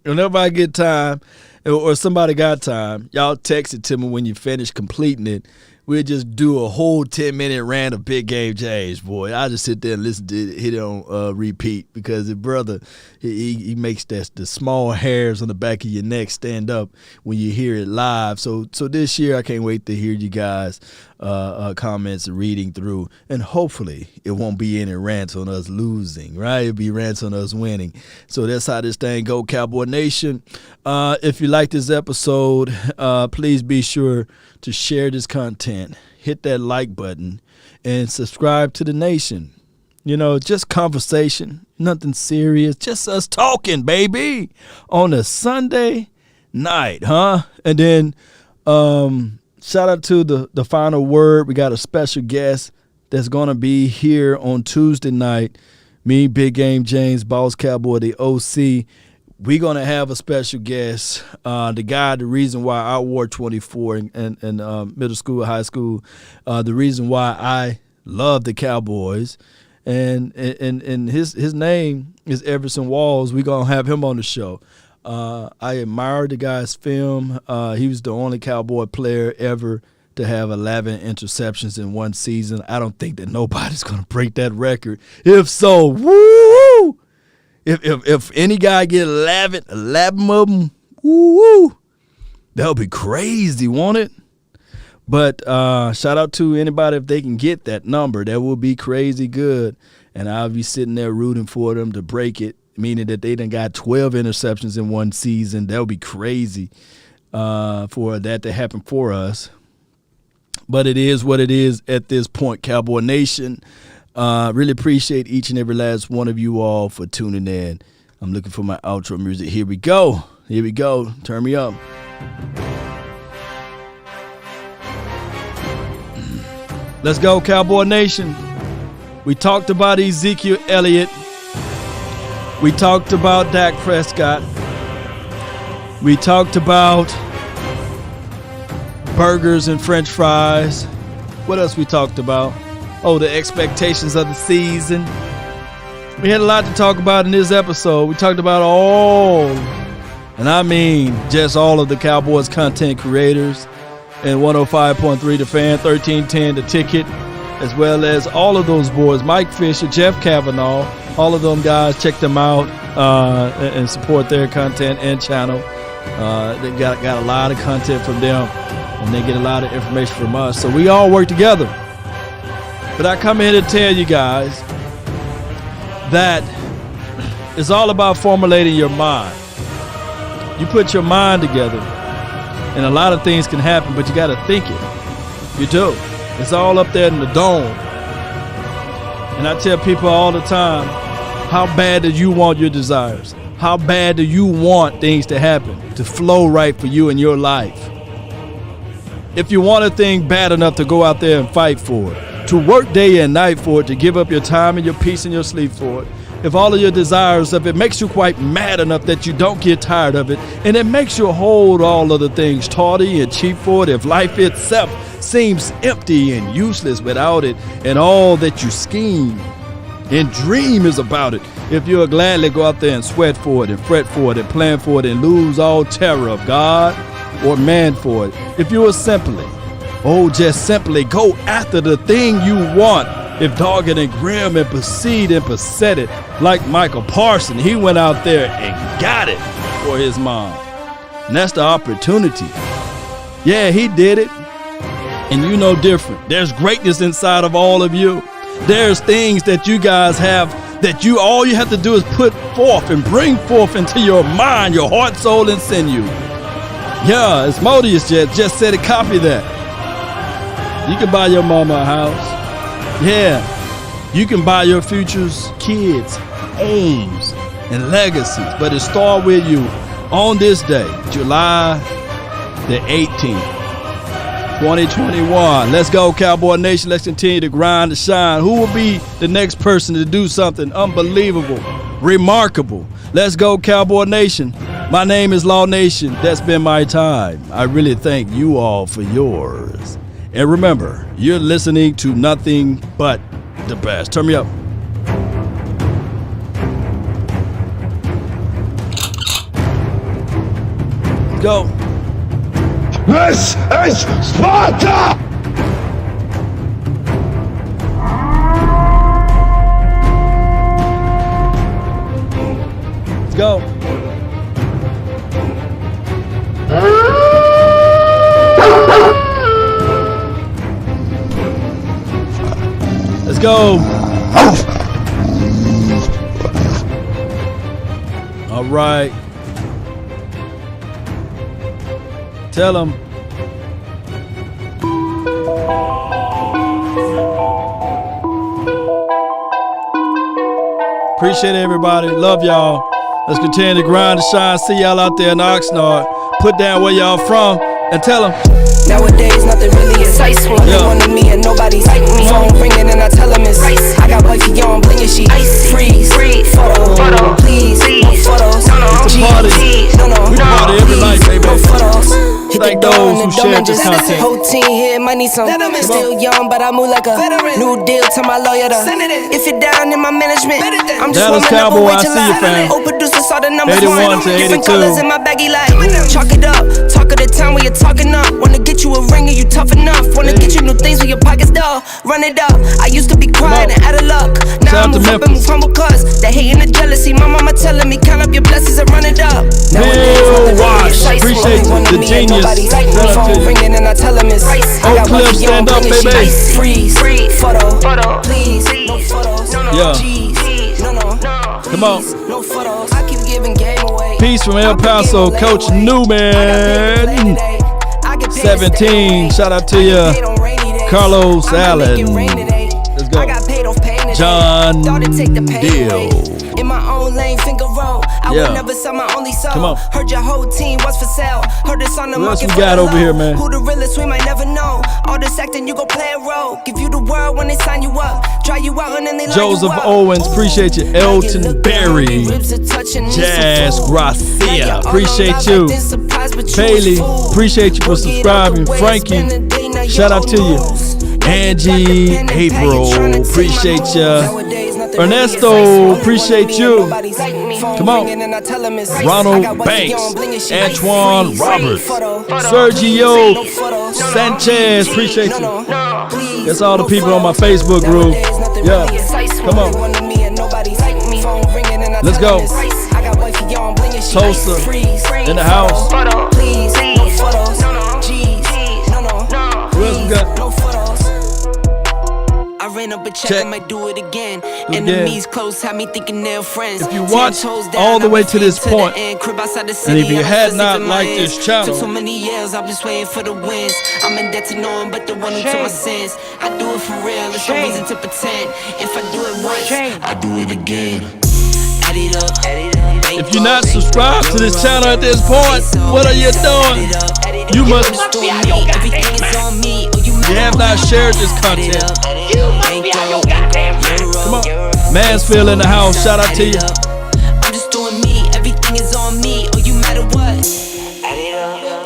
Whenever I get time or somebody got time, y'all text it to me when you finish completing it. We'll just do a whole 10-minute rant of Big Game James, boy. I'll just sit there and listen to it, hit it on repeat, because the brother, he makes the small hairs on the back of your neck stand up when you hear it live. So this year, I can't wait to hear you guys' comments and reading through. And hopefully, it won't be any rants on us losing, right? It'll be rants on us winning. So that's how this thing go, Cowboy Nation. If you like this episode, please be sure to share this content, hit that like button, and subscribe to the Nation. You know, just conversation, nothing serious, just us talking, baby, on a Sunday night, huh? And then shout out to the final word. We got a special guest that's going to be here on Tuesday night. Me, Big Game James, Boss Cowboy, the OC. We're going to have a special guest, the guy, the reason why I wore 24 in middle school, high school, the reason why I love the Cowboys, and his name is Everson Walls. We're going to have him on the show. I admire the guy's film. He was the only Cowboy player ever to have 11 interceptions in one season. I don't think that nobody's going to break that record. If so, woo! If any guy get 11 of them, woo, that would be crazy, won't it? But shout out to anybody if they can get that number. That would be crazy good. And I'll be sitting there rooting for them to break it, meaning that they done got 12 interceptions in one season. That would be crazy for that to happen for us. But it is what it is at this point, Cowboy Nation. Really appreciate each and every last one of you all for tuning in. I'm looking for my outro music. Here we go. Turn me up. Let's go, Cowboy Nation. We talked about Ezekiel Elliott. We talked about Dak Prescott. We talked about burgers and French fries. What else we talked about? Oh, the expectations of the season. We had a lot to talk about in this episode. We talked about all, and I mean just all of the Cowboys content creators, and 105.3 The Fan, 1310 The Ticket, as well as all of those boys, Mike Fisher, Jeff Kavanaugh, all of them guys. Check them out and support their content and channel. They got a lot of content from them, and they get a lot of information from us. So we all work together. But I come here to tell you guys that it's all about formulating your mind. You put your mind together, and a lot of things can happen, but you got to think it. You do. It's all up there in the dome. And I tell people all the time, how bad do you want your desires? How bad do you want things to happen, to flow right for you in your life? If you want a thing bad enough to go out there and fight for it, to work day and night for it, to give up your time and your peace and your sleep for it, if all of your desires, if it makes you quite mad enough that you don't get tired of it, and it makes you hold all of the things tawdry and cheap for it, if life itself seems empty and useless without it, and all that you scheme and dream is about it, if you'll gladly go out there and sweat for it and fret for it and plan for it and lose all terror of God or man for it, if you will just simply go after the thing you want, if dogged and grim and proceed and beset it, like Michael Parson, he went out there and got it for his mom. And that's the opportunity. Yeah, he did it. And you know different. There's greatness inside of all of you. There's things that you guys have that all you have to do is put forth and bring forth into your mind, your heart, soul, and sinew. Yeah, as Modius just said it, copy that. You can buy your mama a house. Yeah, you can buy your future's kids homes and legacies, but it starts with you on this day, July the 18th, 2021. Let's go, Cowboy Nation. Let's continue to grind, to shine. Who will be the next person to do something unbelievable, remarkable? Let's go, Cowboy Nation. My name is Law Nation. That's been my time. I really thank you all for yours. And remember, you're listening to nothing but the best. Turn me up. Let's go. This is Sparta! Let's go. Let's go. All right. Tell them. Appreciate everybody. Love y'all. Let's continue to grind and shine. See y'all out there in Oxnard. Put down where y'all from and tell them. Nowadays, nothing really excites me. They wanted me and nobody's like me. Phone ringing and I tell them it's I got wifey on bling and she freeze. Photo, please, no photos. It's a party. We party every night, baby. No photos. Hit Thank the door those who and the shared dome this just content. whole team here might need some. Still young, but I move like a new deal to my lawyer. If you're down in my management, I'm just Dallas warming up Cowboy, with I your see you, life. fam. Old producers saw the numbers 81 to different 82. colors in my baggy light. Chalk it up, talk of the time when you're talking up. Wanna get you a ring and you tough enough. Wanna get you new things with your pockets dull. Run it up. I used to be quiet and out of luck. Now I move up and move humble cause the hate and the jealousy. My mama telling me count up your blessings and run it up. Bill Wash, appreciate you, the genius. Phone ringing and I tell him it's Oak Cliff, stand up, baby. Freeze, photo, please, no photos. Yeah. Jeez, no. Come on. No photos. I keep giving game away. Peace from El Paso, Coach Newman. 17, shout out to you. Carlos Allen. Let's go. John Deal. In my own lane, finger roll. I would never sell my only soul. Come on. Heard your whole team was for sale. Heard this on the What else market we for got the over low. here, man? Who the realest, we might never know. All this acting, you gon' play a role. Give you the world when they sign you up. Try you out and then they line Joseph you up. Owens, appreciate you. Elton Berry. Jazz Gracia, appreciate you. Bailey, appreciate you for subscribing. Frankie, shout out to you. Angie, April, appreciate you. Ernesto, appreciate you. Come on. Ronald Banks, Antoine Roberts, Sergio Sanchez, appreciate you. That's all the people on my Facebook group. Yeah, come on. Let's go. Tulsa in the house. Who else we got? I ran up a check, I might do it again. Enemies close, had me thinking they're friends. If you watch all the way to this point, and if you had not liked this channel, so many years, I'm just waiting for the wins. I'm in debt to no one but the one who took my sins. I do it for real, there's no reason to pretend. If I do it once, I do it again. Add it up. if you're not subscribed to this channel at this point, what are you doing? You must be on your goddamn mouth. You have not shared this content. You must be on your goddamn mouth. Come on. Mansfield in the house. Shout out to you. I'm just doing me. Everything is on me. Oh, you matter what?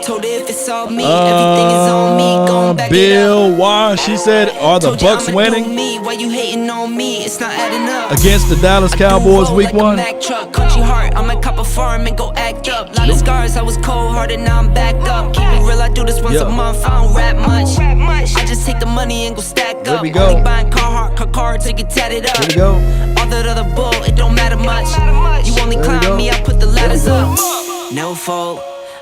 Told her if it's all me, everything is on me. Going back Bill Wash, she said, are the Bucks winning me. Why you hating on me? It's not adding up. against the Dallas Cowboys week 1? Country heart, I'm a cop a farm and go act up. Lot of scars, I was cold-hearted, now I'm back up. Keep it real, I do this once a month, I don't rap much. I just take the money and go stack up. There we go. Only buying car to get tatted up. There we go. All that other bull, it don't matter much. You only There we go. climb me, I put the ladders up. No fault,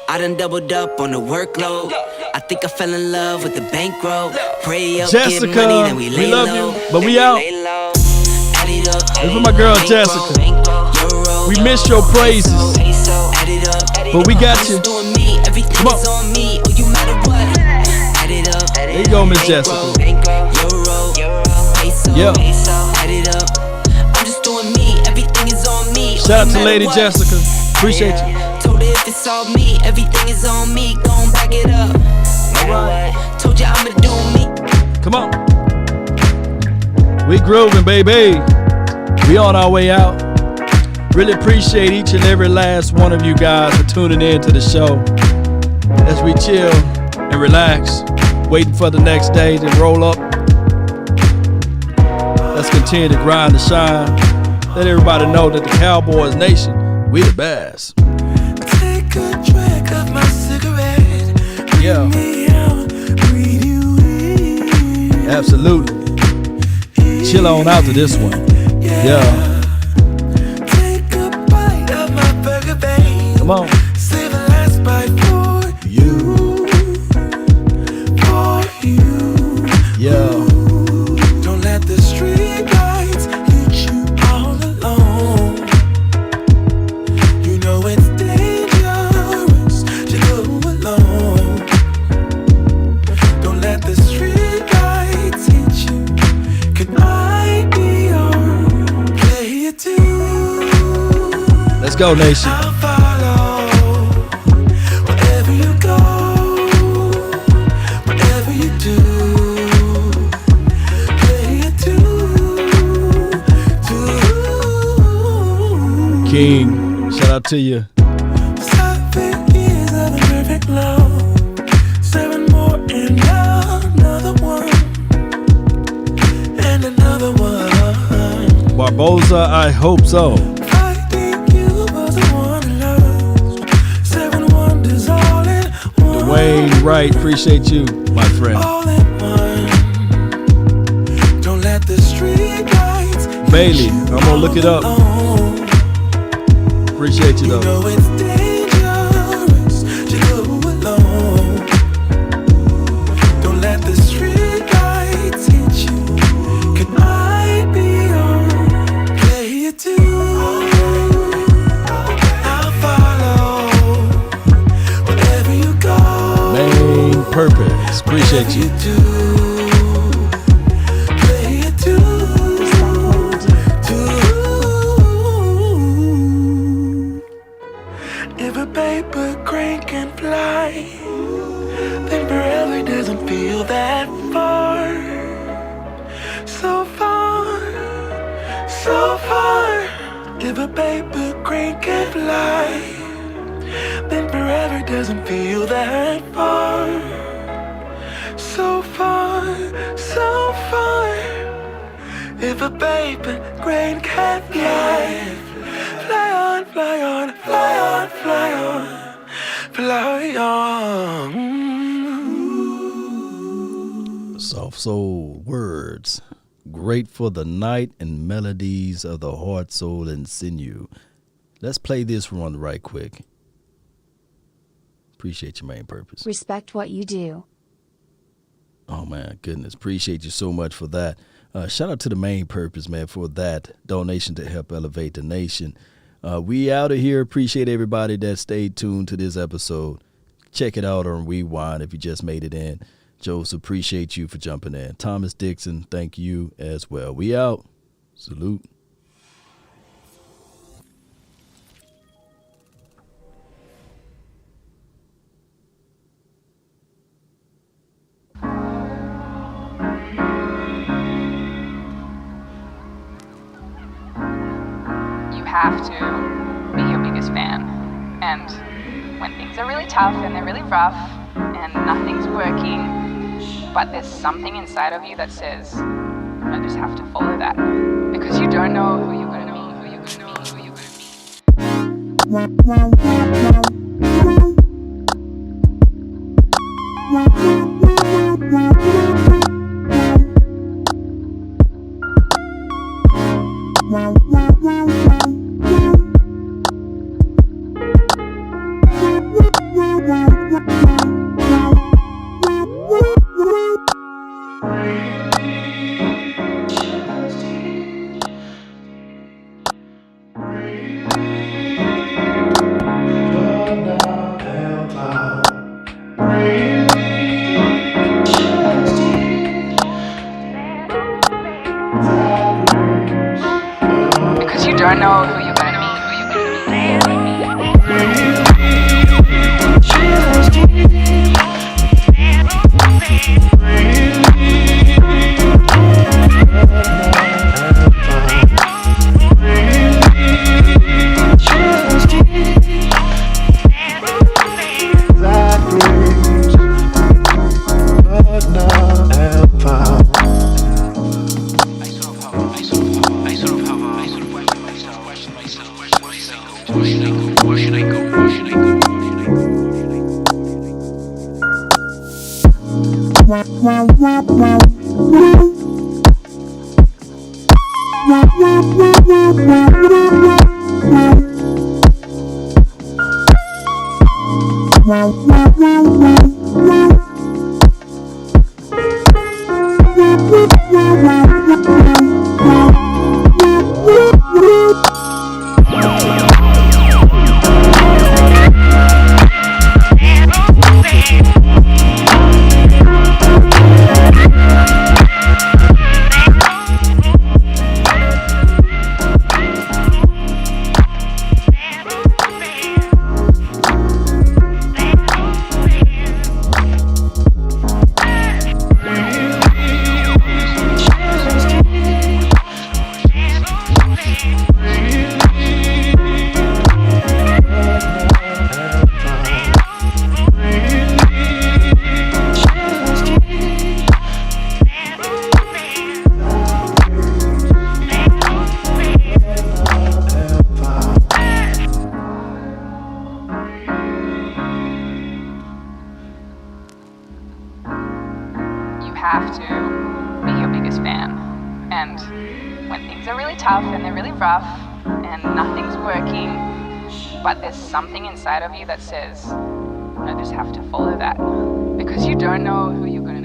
I done doubled up on the workload. I think I fell in love with the bankroll. Pray up, Jessica, get money, then we lay we love low. you, but we out. This is my girl Jessica. We miss your praises, but we got you. Come on. There you go, Miss Jessica. Yeah. Shout out to Lady Jessica. Appreciate you. It's all me, everything is on me. Gon' back it up. Alright. Told you I'ma do me. Come on. We grooving, baby. We on our way out. Really appreciate each and every last one of you guys for tuning in to the show. As we chill and relax, waiting for the next day to roll up. Let's continue to grind and shine. Let everybody know that the Cowboys Nation, we the best. Take a drag of my cigarette. Yeah. Me out, breathe you in. Absolutely. Chill on out to this one. Yeah. Take a bite of my burger, babe. Come on. Save the last bite for you. For you. Yeah. Don't let the street lights hit you all alone. You know it's dangerous to go alone. Don't let the street lights hit you. Can I be your player too? Let's go, Nation. I'll follow wherever you go, whatever you do. King, shout out to you. 7 years of perfect love, 7 more and another one, and another one. Barboza, I hope so. I think you was the one lost. 7 wonders all in one. Dwayne Wright, appreciate you, my friend. All in one. Don't let the street lights Bailey, I'm gonna look it up. Appreciate you though. You know it's dangerous to go alone. Don't let the street lights hit you. Can I be your player too? I'll follow wherever you go. Main purpose. Appreciate you. Player too. If a paper crane can fly, then forever doesn't feel that far. So far, so far. If a paper crane can fly, then forever doesn't feel that far. So far, so far. If a paper crane can fly, fly on, fly on, fly on, fly on, fly on. Soft soul words, great for the night and melodies of the heart, soul, and sinew. Let's play this one right quick. Appreciate your main purpose. Respect what you do. Oh, man, goodness. Appreciate you so much for that. Shout out to the main purpose, man, for that donation to help elevate the nation. We out of here. Appreciate everybody that stayed tuned to this episode. Check it out on Rewind if you just made it in. Joseph, appreciate you for jumping in. Thomas Dixon, thank you as well. We out. Salute. You have to be your biggest fan. And when things are really tough and they're really rough and nothing's working, but there's something inside of you that says, I just have to follow that. Because you don't know who you're going to be, who you're going to be, who you're Rain have to be your biggest fan. And when things are really tough and they're really rough and nothing's working, but there's something inside of you that says, I just have to follow that. Because you don't know who you're going to